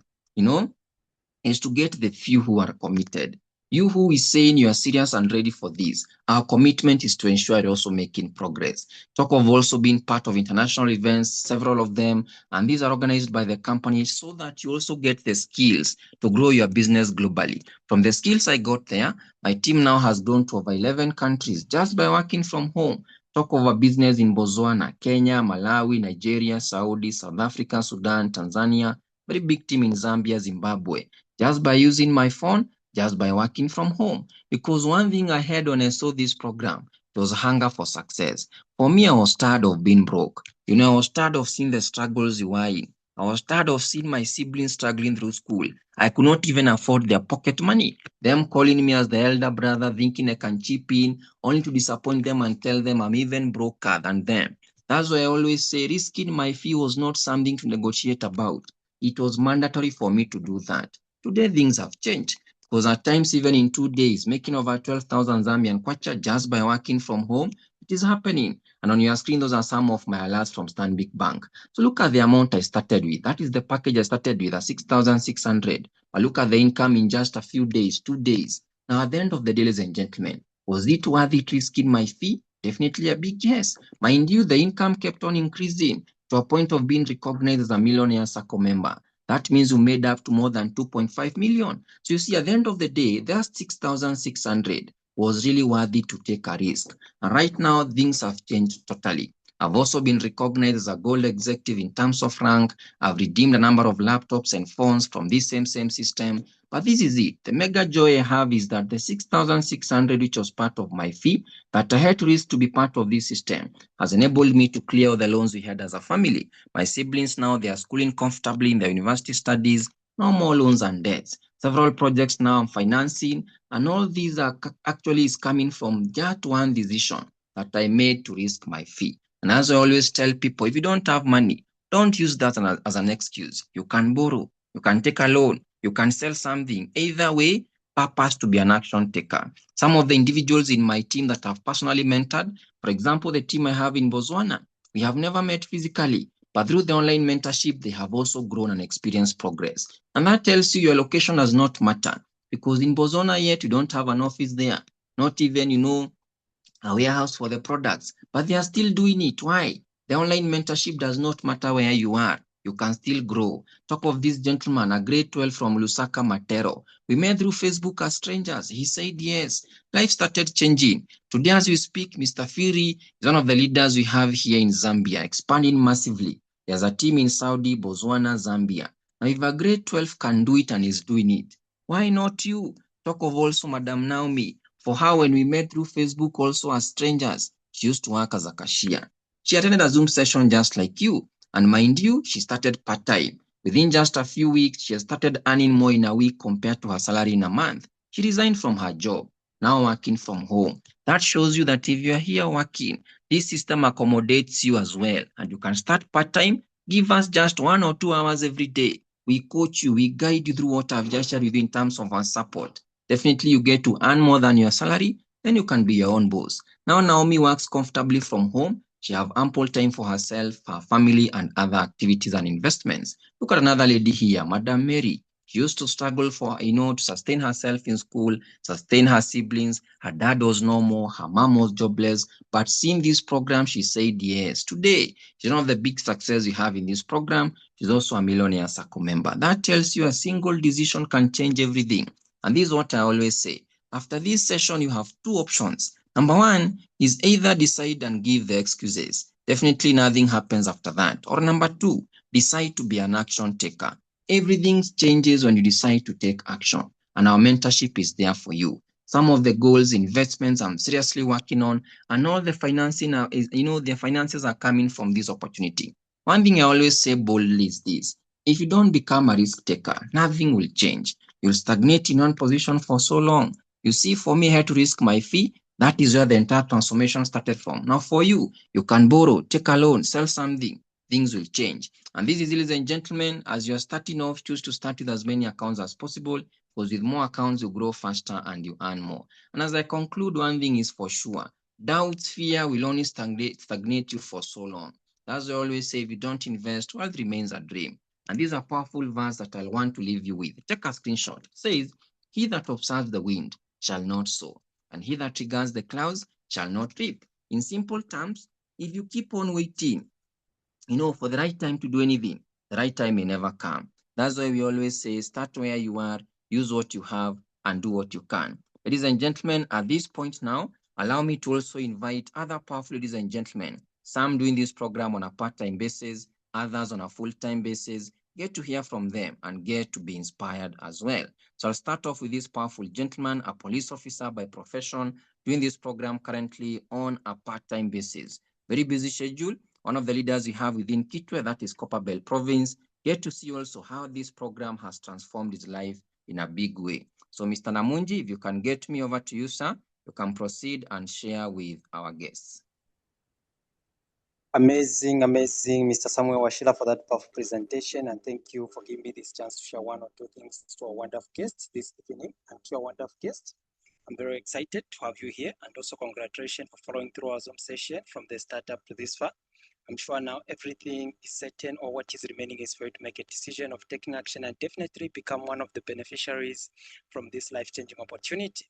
is to get the few who are committed. You who is saying you are serious and ready for this, our commitment is to ensure you're also making progress. Talk of also being part of international events, several of them, and these are organized by the company so that you also get the skills to grow your business globally. From the skills I got there, my team now has grown to over 11 countries just by working from home. Talk of a business in Botswana, Kenya, Malawi, Nigeria, Saudi, South Africa, Sudan, Tanzania, very big team in Zambia, Zimbabwe, just by using my phone, just by working from home. Because one thing I had when I saw this program, it was hunger for success. For me, I was tired of being broke. I was tired of seeing the struggles you are in. I was tired of seeing my siblings struggling through school. I could not even afford their pocket money. Them calling me as the elder brother, thinking I can chip in, only to disappoint them and tell them I'm even broker than them. That's why I always say risking my fee was not something to negotiate about. It was mandatory for me to do that. Today, things have changed because at times, even in 2 days, making over 12,000 Zambian kwacha just by working from home, it is happening. And on your screen, those are some of my alerts from Stanbic Bank. So look at the amount I started with. That is the package I started with at 6,600. But look at the income in just a few days, 2 days. Now, at the end of the day, ladies and gentlemen, was it worthy to risking my fee? Definitely a big yes. Mind you, the income kept on increasing to a point of being recognized as a Millionaire Circle member. That means we made up to more than 2.5 million. So you see, at the end of the day, that 6,600 was really worthy to take a risk. And right now, things have changed totally. I've also been recognized as a gold executive in terms of rank. I've redeemed a number of laptops and phones from this same system. But this is it. The mega joy I have is that the 6,600, which was part of my fee, that I had to risk to be part of this system, has enabled me to clear all the loans we had as a family. My siblings now, they are schooling comfortably in their university studies, no more loans and debts. Several projects now I'm financing, and all these are actually is coming from just one decision that I made to risk my fee. And as I always tell people, if you don't have money, don't use that as an excuse. You can borrow, you can take a loan, you can sell something. Either way, purpose to be an action taker. Some of the individuals in my team that I've personally mentored, for example, the team I have in Botswana, we have never met physically, but through the online mentorship, they have also grown and experienced progress. And that tells you your location does not matter, because in Botswana yet, you don't have an office there, not even, a warehouse for the products, but they are still doing it. Why? The online mentorship does not matter where you are. You can still grow. Talk of this gentleman, a grade 12 from Lusaka, Matero. We met through Facebook as strangers. He said yes. Life started changing. Today, as we speak, Mr. Firi is one of the leaders we have here in Zambia, expanding massively. There's a team in Saudi, Botswana, Zambia. Now, if a grade 12 can do it and is doing it, why not you? Talk of also Madam Naomi. For her, when we met through Facebook also as strangers, she used to work as a cashier. She attended a Zoom session just like you. And mind you, she started part-time. Within just a few weeks, she has started earning more in a week compared to her salary in a month. She resigned from her job, now working from home. That shows you that if you are here working, this system accommodates you as well. And you can start part-time, give us just 1 or 2 hours every day. We coach you, we guide you through what I've just shared with you in terms of our support. Definitely you get to earn more than your salary, then you can be your own boss. Now Naomi works comfortably from home. She have ample time for herself, her family, and other activities and investments. Look at another lady here, Madam Mary. She used to struggle to sustain herself in school, sustain her siblings. Her dad was no more, her mom was jobless. But seeing this program, she said yes. Today, she's one of the big success you have in this program. She's also a Millionaire Circle member. That tells you a single decision can change everything. And this is what I always say. After this session, you have 2 options. Number 1 is either decide and give the excuses. Definitely nothing happens after that. Or number 2, decide to be an action taker. Everything changes when you decide to take action. And our mentorship is there for you. some of the goals, investments I'm seriously working on, and all the financing is, the finances are coming from this opportunity. One thing I always say boldly is this: if you don't become a risk taker, nothing will change. You'll stagnate in one position for so long. You see, for me, I had to risk my fee. That is where the entire transformation started from. Now, for you, you can borrow, take a loan, sell something. Things will change. And this is, ladies and gentlemen, as you're starting off, choose to start with as many accounts as possible, because with more accounts, you grow faster and you earn more. And as I conclude, one thing is for sure: doubt, fear will only stagnate you for so long. That's why I always say, if you don't invest, wealth remains a dream. And these are powerful verse that I want to leave you with. Take a screenshot. It says, he that observes the wind shall not sow, and he that regards the clouds shall not reap. In simple terms, if you keep on waiting, for the right time to do anything, the right time may never come. That's why we always say, start where you are, use what you have, and do what you can. Ladies and gentlemen, at this point now, allow me to also invite other powerful ladies and gentlemen, some doing this program on a part-time basis, others on a full-time basis. Get to hear from them and get to be inspired as well. So I'll start off with this powerful gentleman, a police officer by profession, doing this program currently on a part-time basis. Very busy schedule. One of the leaders we have within Kitwe, that is Copperbelt Province. Get to see also how this program has transformed his life in a big way. So Mr. Namunji, if you can get me over to you, sir, you can proceed and share with our guests. Amazing, Mr. Samuel Washira, for that powerful presentation, and thank you for giving me this chance to share one or two things to our wonderful guest this evening. And to our wonderful guest, I'm very excited to have you here, and also congratulations for following through our Zoom session from the startup to this far. I'm sure now everything is certain, or what is remaining is for you to make a decision of taking action and definitely become one of the beneficiaries from this life-changing opportunity.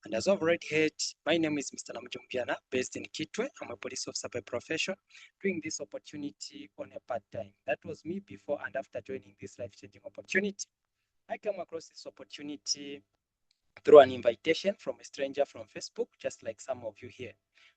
And as I've already heard, my name is Mr. Namujumbiana, based in Kitwe. I'm a police officer by profession, doing this opportunity on a part-time. That was me before and after joining this life-changing opportunity. I came across this opportunity through an invitation from a stranger from Facebook, just like some of you here,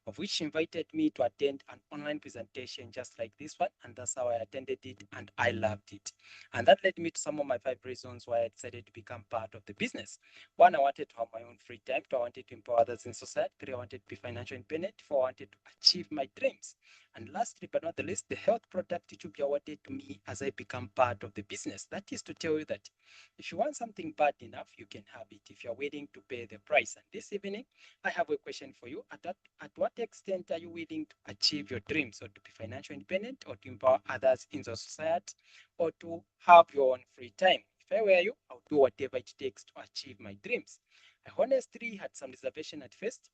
of which invited me to attend an online presentation just like this one, and that's how I attended it, and I loved it. And that led me to some of my 5 reasons why I decided to become part of the business. 1, I wanted to have my own free time. 2, I wanted to empower others in society. 3, I wanted to be financially independent. 4, I wanted to achieve my dreams. And lastly, but not the least, the health product it will be awarded to me as I become part of the business. That is to tell you that if you want something bad enough, you can have it if you're willing to pay the price. And this evening, I have a question for you. At what extent are you willing to achieve your dreams, or to be financially independent, or to empower others in the society, or to have your own free time? If I were you, I would do whatever it takes to achieve my dreams. I honestly had some reservation at first.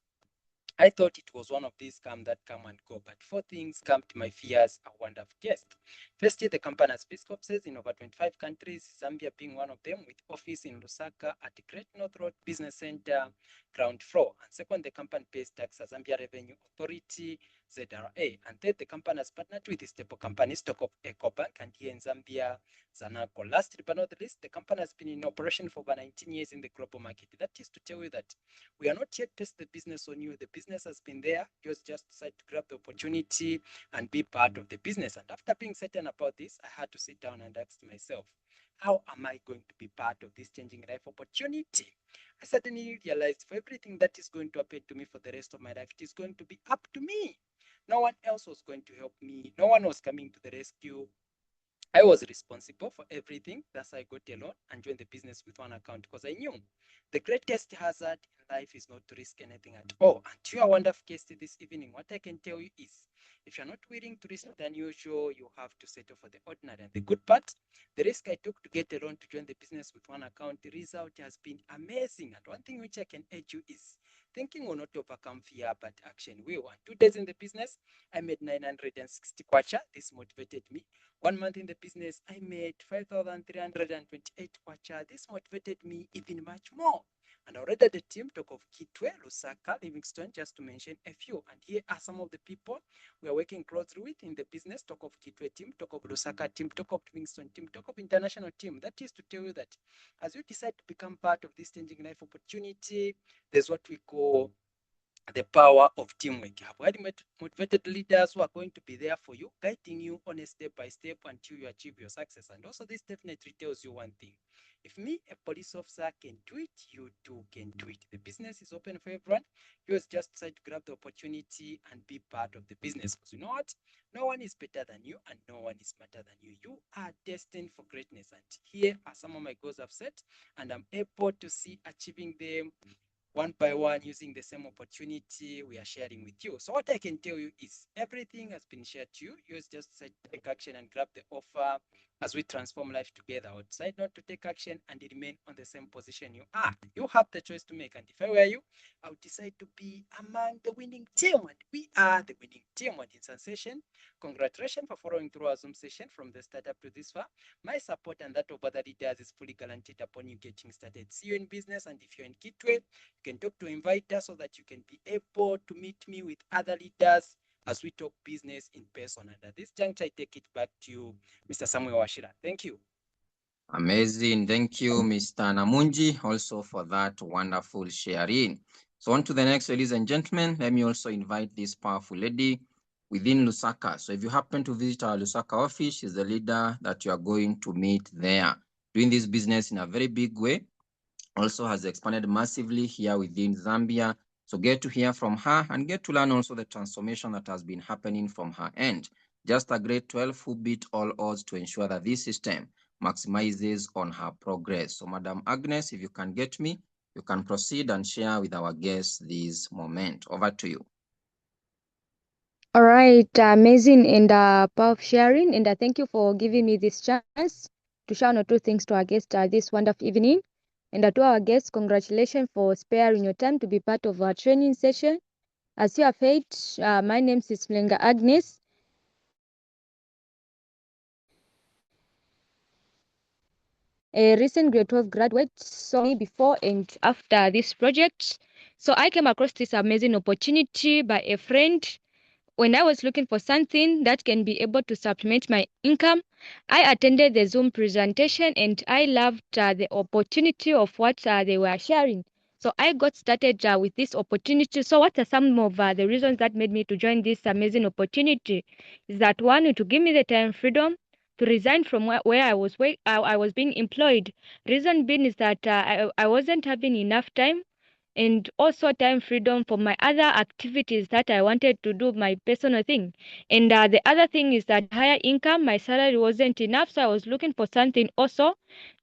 I thought it was one of these come and go, but 4 things calmed my fears a wonderful guest. Firstly, the company has fiscal offices in over 25 countries, Zambia being one of them, with office in Lusaka at the Great North Road Business Center, ground floor. And second, the company pays tax as Zambia Revenue Authority, ZRA. And third, the company has partnered with the staple company stock of EcoBank, and here in Zambia, Zanaco. Last but not least, the company has been in operation for over 19 years in the global market. That is to tell you that we are not yet tested the business on you. The business has been there. You just decide to grab the opportunity and be part of the business. And after being certain about this, I had to sit down and ask myself, how am I going to be part of this changing life opportunity? I suddenly realized for everything that is going to happen to me for the rest of my life, it is going to be up to me. No one else was going to help me. No one was coming to the rescue. I was responsible for everything. Thus, I got a loan and joined the business with one account, because I knew the greatest hazard in life is not to risk anything at all. And to your wonderful guest this evening, what I can tell you is, if you're not willing to risk the unusual, you have to settle for the ordinary. And the good part, the risk I took to get a loan to join the business with one account, the result has been amazing. And one thing which I can urge you is, thinking will not overcome fear, but action will. And 2 days in the business, I made 960 kwacha. This motivated me. 1 month in the business, I made 5,328 kwacha. This motivated me even much more. And already the team talk of Kitwe, Lusaka, Livingstone, just to mention a few. And here are some of the people we are working closely with in the business. Talk of Kitwe team, talk of Lusaka team, talk of Livingstone team, talk of international team. That is to tell you that as you decide to become part of this changing life opportunity, there's what we call the power of teamwork. You have highly motivated leaders who are going to be there for you, guiding you on a step by step until you achieve your success. And also, this definitely tells you one thing: If me, a police officer, can do it, you too can do it. The business is open for everyone. You just decide to grab the opportunity and be part of the business. Because you know what? No one is better than you and no one is smarter than you. You are destined for greatness. And here are some of my goals I've set, and I'm able to see achieving them one by one using the same opportunity we are sharing with you. So what I can tell you is everything has been shared to you. You just take action and grab the offer as we transform life together. I would decide not to take action and remain on the same position you are. You have the choice to make. And if I were you, I would decide to be among the winning team. And we are the winning team. And in sensation, congratulations for following through our Zoom session from the startup to this far. My support and that of other leaders is fully guaranteed upon you getting started. See you in business. And if you're in Kitwe, you can talk to Inviter so that you can be able to meet me with other leaders as we talk business in person. And at this juncture, I take it back to you, Mr. Samuel Washira. Thank you. Amazing. Thank you, Mr. Namunji, also for that wonderful sharing. So on to the next, ladies and gentlemen. Let me also invite this powerful lady within Lusaka. So if you happen to visit our Lusaka office, she's the leader that you are going to meet there. Doing this business in a very big way. Also has expanded massively here within Zambia. So get to hear from her and get to learn also the transformation that has been happening from her end. Just a great 12 who beat all odds to ensure that this system maximizes on her progress. So Madam Agnes, if you can get me, you can proceed and share with our guests this moment. Over to you. All right, amazing and powerful sharing, and thank you for giving me this chance to share one or two things to our guests this wonderful evening. And to our guests, congratulations for sparing your time to be part of our training session. As you have heard, my name is Mlenga Agnes. A recent grade 12 graduate saw me before and after this project. So I came across this amazing opportunity by a friend. When I was looking for something that can be able to supplement my income, I attended the Zoom presentation and I loved the opportunity of what they were sharing. So I got started with this opportunity. So what are some of the reasons that made me to join this amazing opportunity? Is that one, to give me the time freedom to resign from where I was being employed. Reason being is that I wasn't having enough time and also time freedom for my other activities that I wanted to do, my personal thing. And the other thing is that higher income, my salary wasn't enough, so I was looking for something also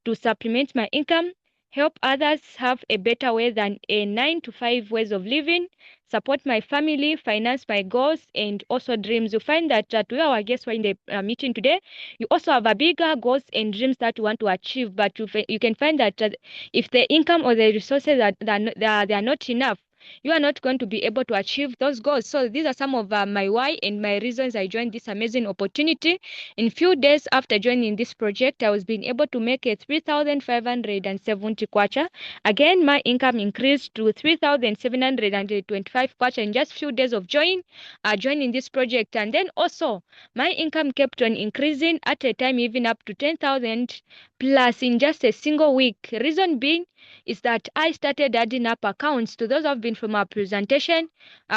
to supplement my income, help others have a better way than a 9 to 5 ways of living, support my family, finance my goals, and also dreams. You find that to our guests who are in the meeting today, you also have a bigger goals and dreams that you want to achieve, but you can find that if the income or the resources they are not enough, you are not going to be able to achieve those goals. So these are some of my why and my reasons I joined this amazing opportunity. In few days after joining this project, I was being able to make a 3,570 kwacha. Again, my income increased to 3,725 kwacha in just few days of joining this project. And then also, my income kept on increasing at a time even up to 10,000 plus in just a single week. Reason being is that I started adding up accounts. To those who have been from our presentation,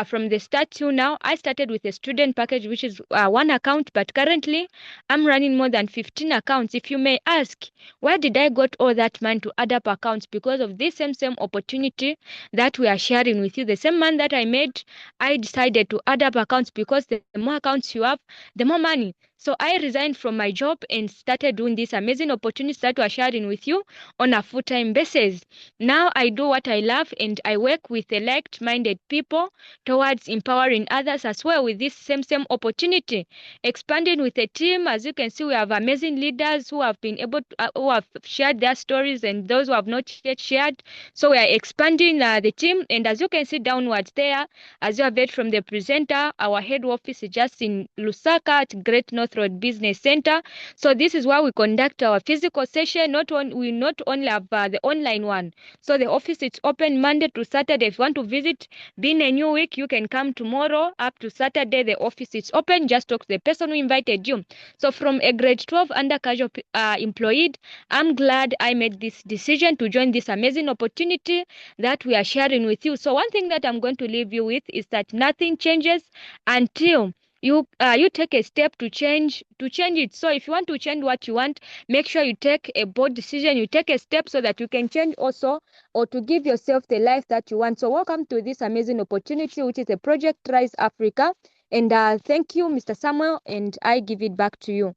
from the start to now, I started with a student package, which is one account, but currently I'm running more than 15 accounts. If you may ask, where did I got all that money to add up accounts? Because of this same opportunity that we are sharing with you. The same money that I made, I decided to add up accounts because the more accounts you have, the more money. So I resigned from my job and started doing this amazing opportunities that we are sharing with you on a full-time basis. Now I do what I love and I work with like-minded people towards empowering others as well with this same opportunity. Expanding with a team, as you can see, we have amazing leaders who have been able to, who have shared their stories and those who have not yet shared. So we are expanding the team, and as you can see downwards there, as you have heard from the presenter, our head office is just in Lusaka at Great North Road Business Center. So this is where we conduct our physical session. We not only have the online one. So the office is open Monday to Saturday. If you want to visit, being a new week, you can come tomorrow up to Saturday. The office is open. Just talk to the person who invited you. So from a grade 12 under casual employed, I'm glad I made this decision to join this amazing opportunity that we are sharing with you. So one thing that I'm going to leave you with is that nothing changes until you take a step to change it. So if you want to change what you want, make sure you take a bold decision, you take a step so that you can change also, or to give yourself the life that you want. So welcome to this amazing opportunity, which is a Project Rise Africa. And thank you, Mr. Samuel, and I give it back to you.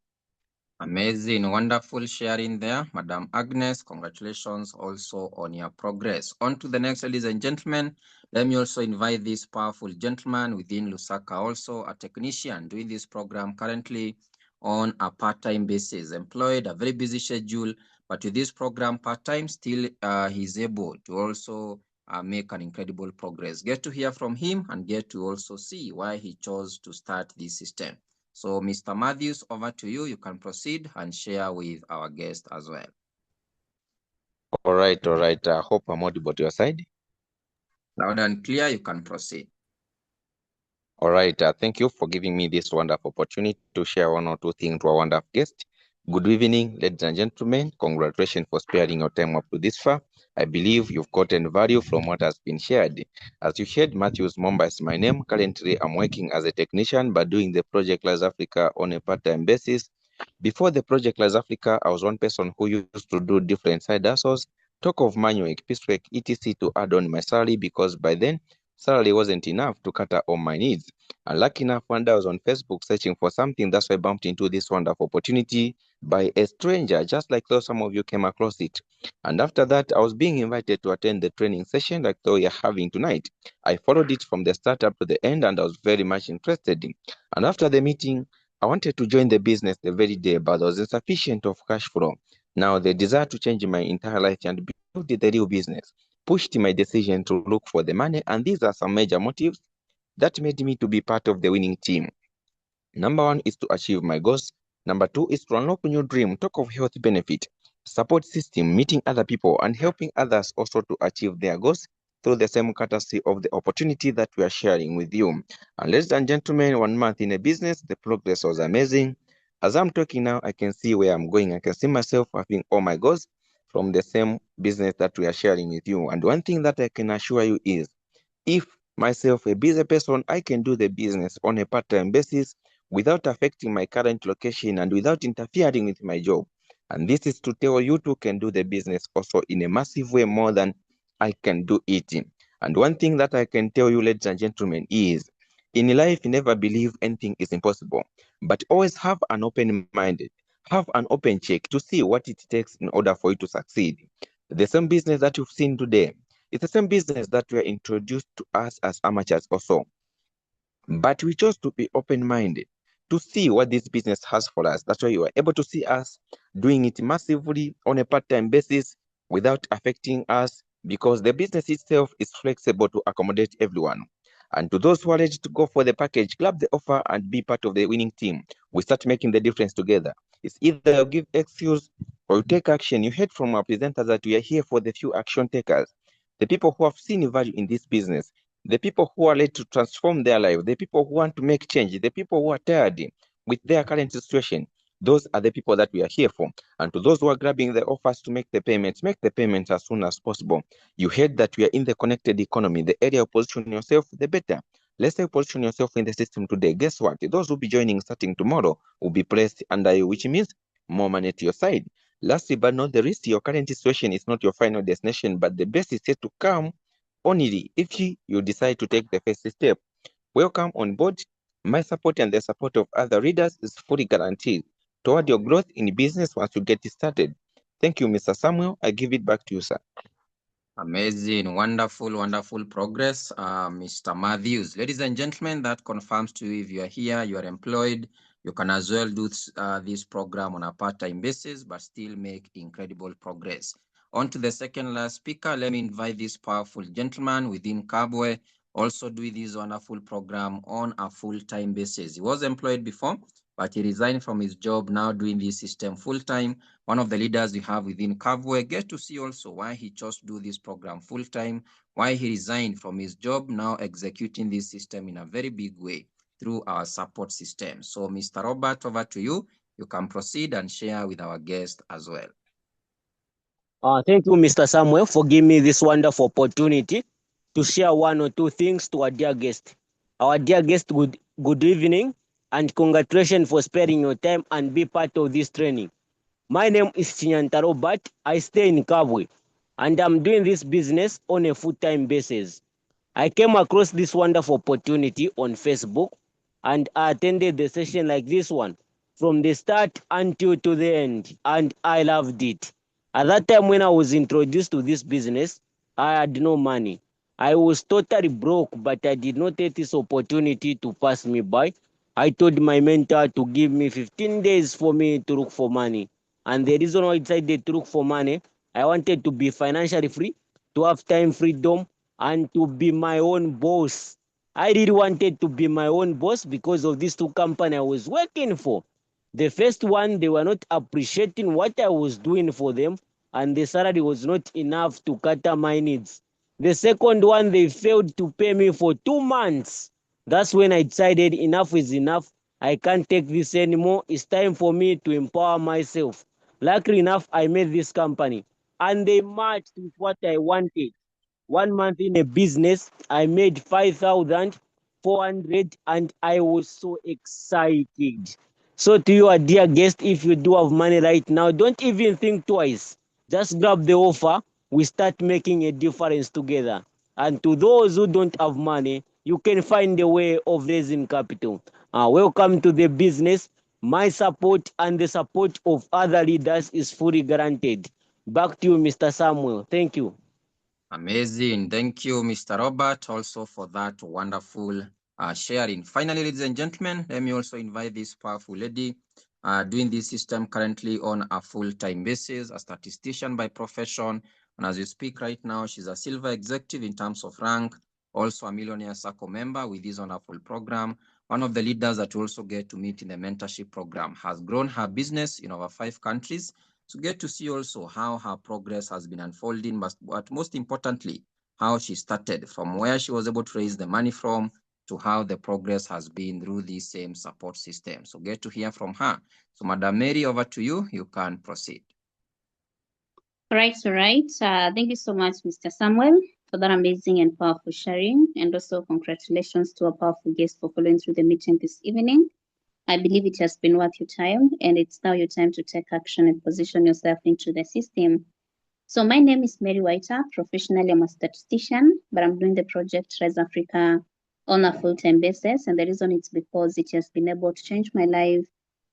Amazing, wonderful sharing there, Madam Agnes. Congratulations also on your progress. On to the next, ladies and gentlemen. Let me also invite this powerful gentleman within Lusaka, also a technician doing this program currently on a part-time basis, employed, a very busy schedule, but with this program part-time, still he's able to also make an incredible progress. Get to hear from him and get to also see why he chose to start this system. So, Mr. Matthews, over to you. You can proceed and share with our guest as well. All right. I hope I'm audible to your side. Loud and clear, you can proceed. All right. Thank you for giving me this wonderful opportunity to share one or two things to our wonderful guest. Good evening, ladies and gentlemen. Congratulations for sparing your time up to this far. I believe you've gotten value from what has been shared. As you shared, Matthews Momba is my name. Currently, I'm working as a technician, but doing the Project Rise Africa on a part-time basis. Before the Project Rise Africa, I was one person who used to do different side hustles, talk of manual, piecework, etc. to add on my salary, because by then, salary wasn't enough to cater all my needs. And lucky enough, one day I was on Facebook searching for something. That's why I bumped into this wonderful opportunity by a stranger, just like though some of you came across it. And after that, I was being invited to attend the training session like though you're having tonight. I followed it from the start up to the end, and I was very much interested in. And after the meeting, I wanted to join the business the very day, but there was insufficient of cash flow. Now, the desire to change my entire life and build the real business pushed my decision to look for the money, and these are some major motives that made me to be part of the winning team. Number one is to achieve my goals. Number two is to unlock new dream, talk of health benefit, support system, meeting other people, and helping others also to achieve their goals through the same courtesy of the opportunity that we are sharing with you. And ladies and gentlemen, 1 month in a business, the progress was amazing. As I'm talking now, I can see where I'm going. I can see myself having all my goals from the same business that we are sharing with you. And one thing that I can assure you is, if myself, a busy person, I can do the business on a part-time basis without affecting my current location and without interfering with my job. And this is to tell you too can do the business also in a massive way more than I can do it. And one thing that I can tell you, ladies and gentlemen, is in life, never believe anything is impossible, but always have an open mind, have an open check to see what it takes in order for you to succeed. The same business that you've seen today, it's the same business that were introduced to us as amateurs also. But we chose to be open-minded to see what this business has for us. That's why you are able to see us doing it massively on a part-time basis without affecting us, because the business itself is flexible to accommodate everyone. And to those who are ready to go for the package, grab the offer and be part of the winning team. We start making the difference together. It's either you give excuse or you take action. You heard from our presenters that we are here for the few action takers, the people who have seen value in this business, the people who are ready to transform their life, the people who want to make change, the people who are tired with their current situation. Those are the people that we are here for. And to those who are grabbing the offers to make the payments as soon as possible. You heard that we are in the connected economy. The area you position yourself, the better. Let's say position yourself in the system today. Guess what? Those who will be joining starting tomorrow will be placed under you, which means more money to your side. Lastly, but not the least, your current situation is not your final destination, but the best is yet to come only if you decide to take the first step. Welcome on board. My support and the support of other readers is fully guaranteed toward your growth in business once you get started. Thank you, Mr. Samuel. I give it back to you, sir. Amazing, wonderful, wonderful progress, Mr. Matthews. Ladies and gentlemen, that confirms to you if you are here, you are employed, you can as well do this program on a part-time basis, but still make incredible progress. On to the second last speaker, let me invite this powerful gentleman within Kabwe, also do this wonderful program on a full-time basis. He was employed before, but he resigned from his job, now doing this system full-time. One of the leaders we have within Kabwe. Get to see also why he chose to do this program full-time, why he resigned from his job, now executing this system in a very big way through our support system. So, Mr. Robert, over to you. You can proceed and share with our guest as well. Thank you, Mr. Samuel, for giving me this wonderful opportunity to share one or two things to our dear guest. Our dear guest, good evening. and congratulations for sparing your time and be part of this training. My name is Chinyanta Robert. I stay in Kabwe, and I'm doing this business on a full-time basis. I came across this wonderful opportunity on Facebook, and I attended the session like this one from the start until to the end, and I loved it. At that time when I was introduced to this business, I had no money. I was totally broke, but I did not let this opportunity to pass me by. I told my mentor to give me 15 days for me to look for money. And the reason why I decided to look for money, I wanted to be financially free, to have time freedom, and to be my own boss. I really wanted to be my own boss because of these two companies I was working for. The first one, they were not appreciating what I was doing for them, and the salary was not enough to cater my needs. The second one, they failed to pay me for 2 months. That's when I decided enough is enough. I can't take this anymore. It's time for me to empower myself. Luckily enough, I made this company, and they matched with what I wanted. 1 month in a business, I made 5,400 and I was so excited. So to you, dear guest, if you do have money right now, don't even think twice. Just grab the offer. We start making a difference together. And to those who don't have money, you can find a way of raising capital. Welcome to the business. My support and the support of other leaders is fully guaranteed. Back to you, Mr. Samuel. Thank you. Amazing. Thank you, Mr. Robert, also for that wonderful sharing. Finally, ladies and gentlemen, let me also invite this powerful lady doing this system currently on a full-time basis, a statistician by profession. And as you speak right now, she's a silver executive in terms of rank, also a Millionaire Circle member with this wonderful program. One of the leaders that you also get to meet in the mentorship program, has grown her business in over 5 countries. So get to see also how her progress has been unfolding, but most importantly, how she started from where she was able to raise the money from to how the progress has been through the same support system. So get to hear from her. So Madam Mary, over to you. You can proceed. All right. Thank you so much, Mr. Samuel, for that amazing and powerful sharing. And also congratulations to our powerful guest for following through the meeting this evening. I believe it has been worth your time, and it's now your time to take action and position yourself into the system. So my name is Mary Whiter. Professionally, I'm a statistician, but I'm doing the project Rise Africa on a full-time basis. And the reason it's because it has been able to change my life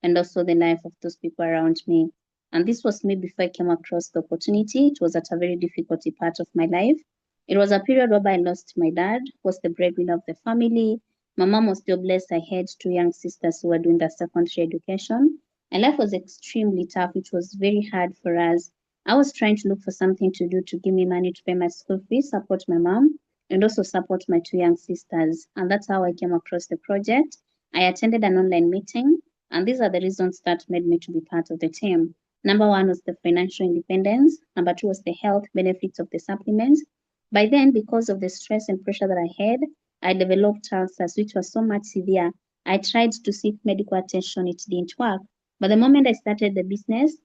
and also the life of those people around me. And this was me before I came across the opportunity. It was at a very difficult part of my life. It was a period whereby I lost my dad, who was the breadwinner of the family. My mom was still blessed. I had 2 young sisters who were doing their secondary education. And life was extremely tough. It was very hard for us. I was trying to look for something to do to give me money to pay my school fees, support my mom, and also support my 2 young sisters. And that's how I came across the project. I attended an online meeting, and these are the reasons that made me to be part of the team. Number 1 was the financial independence. Number 2 was the health benefits of the supplements. By then, because of the stress and pressure that I had, I developed ulcers, which was so much severe. I tried to seek medical attention. It didn't work. But the moment I started the business,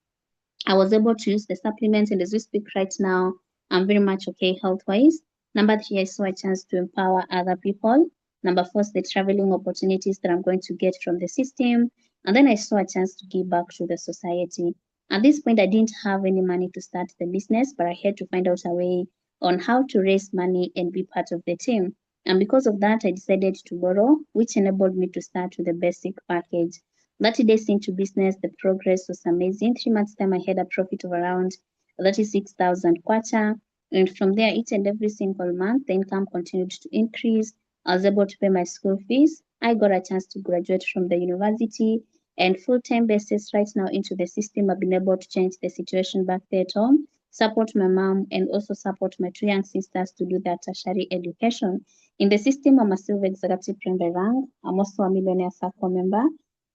I was able to use the supplements, and as we speak right now, I'm very much okay health-wise. Number 3, I saw a chance to empower other people. Number 4 is the traveling opportunities that I'm going to get from the system. And then I saw a chance to give back to the society. At this point, I didn't have any money to start the business, but I had to find out a way on how to raise money and be part of the team. And because of that, I decided to borrow, which enabled me to start with a basic package. 30 days into business, the progress was amazing. 3 months time, I had a profit of around 36,000 kwacha. And from there, each and every single month, the income continued to increase. I was able to pay my school fees. I got a chance to graduate from the university, and full-time basis right now into the system. I've been able to change the situation back there at home, support my mom, and also support my 2 young sisters to do their tertiary education. In the system, I'm a silver executive primary rank. I'm also a Millionaire Circle member.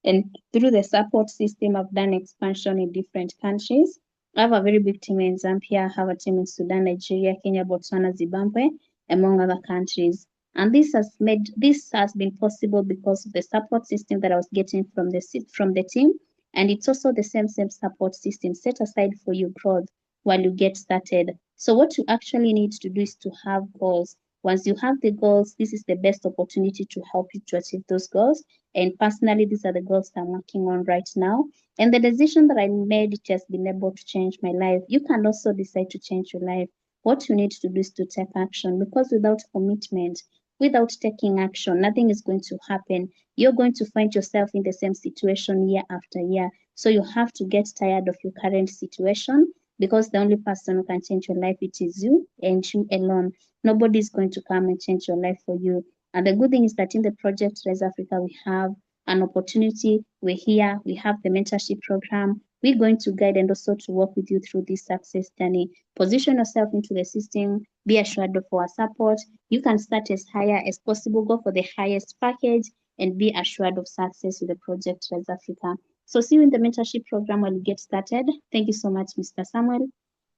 And through the support system, I've done expansion in different countries. I have a very big team in Zambia, I have a team in Sudan, Nigeria, Kenya, Botswana, Zimbabwe, among other countries. And this has been possible because of the support system that I was getting from the team. And it's also the same support system set aside for your growth while you get started. So what you actually need to do is to have goals. Once you have the goals, this is the best opportunity to help you to achieve those goals. And personally, these are the goals I'm working on right now. And the decision that I made, it has been able to change my life. You can also decide to change your life. What you need to do is to take action, because without commitment, without taking action, nothing is going to happen. You're going to find yourself in the same situation year after year. So you have to get tired of your current situation, because the only person who can change your life, it is you and you alone. Nobody is going to come and change your life for you. And the good thing is that in the project Rise Africa, we have an opportunity. We're here. We have the mentorship program. We're going to guide and also to work with you through this success journey. Position yourself into the system. Be assured of our support. You can start as high as possible. Go for the highest package and be assured of success with the project Rise Africa. So see you in the mentorship program when we get started. Thank you so much, Mr. Samuel.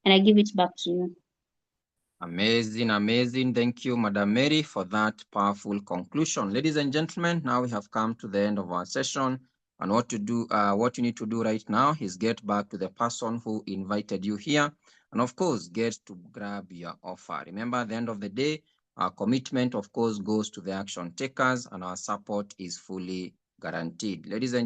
And I give it back to you. Amazing, amazing. Thank you, Madam Mary, for that powerful conclusion. Ladies and gentlemen, now we have come to the end of our session. And what you need to do right now is get back to the person who invited you here. And of course, get to grab your offer. Remember, at the end of the day, our commitment, of course, goes to the action takers, and our support is fully guaranteed. Ladies and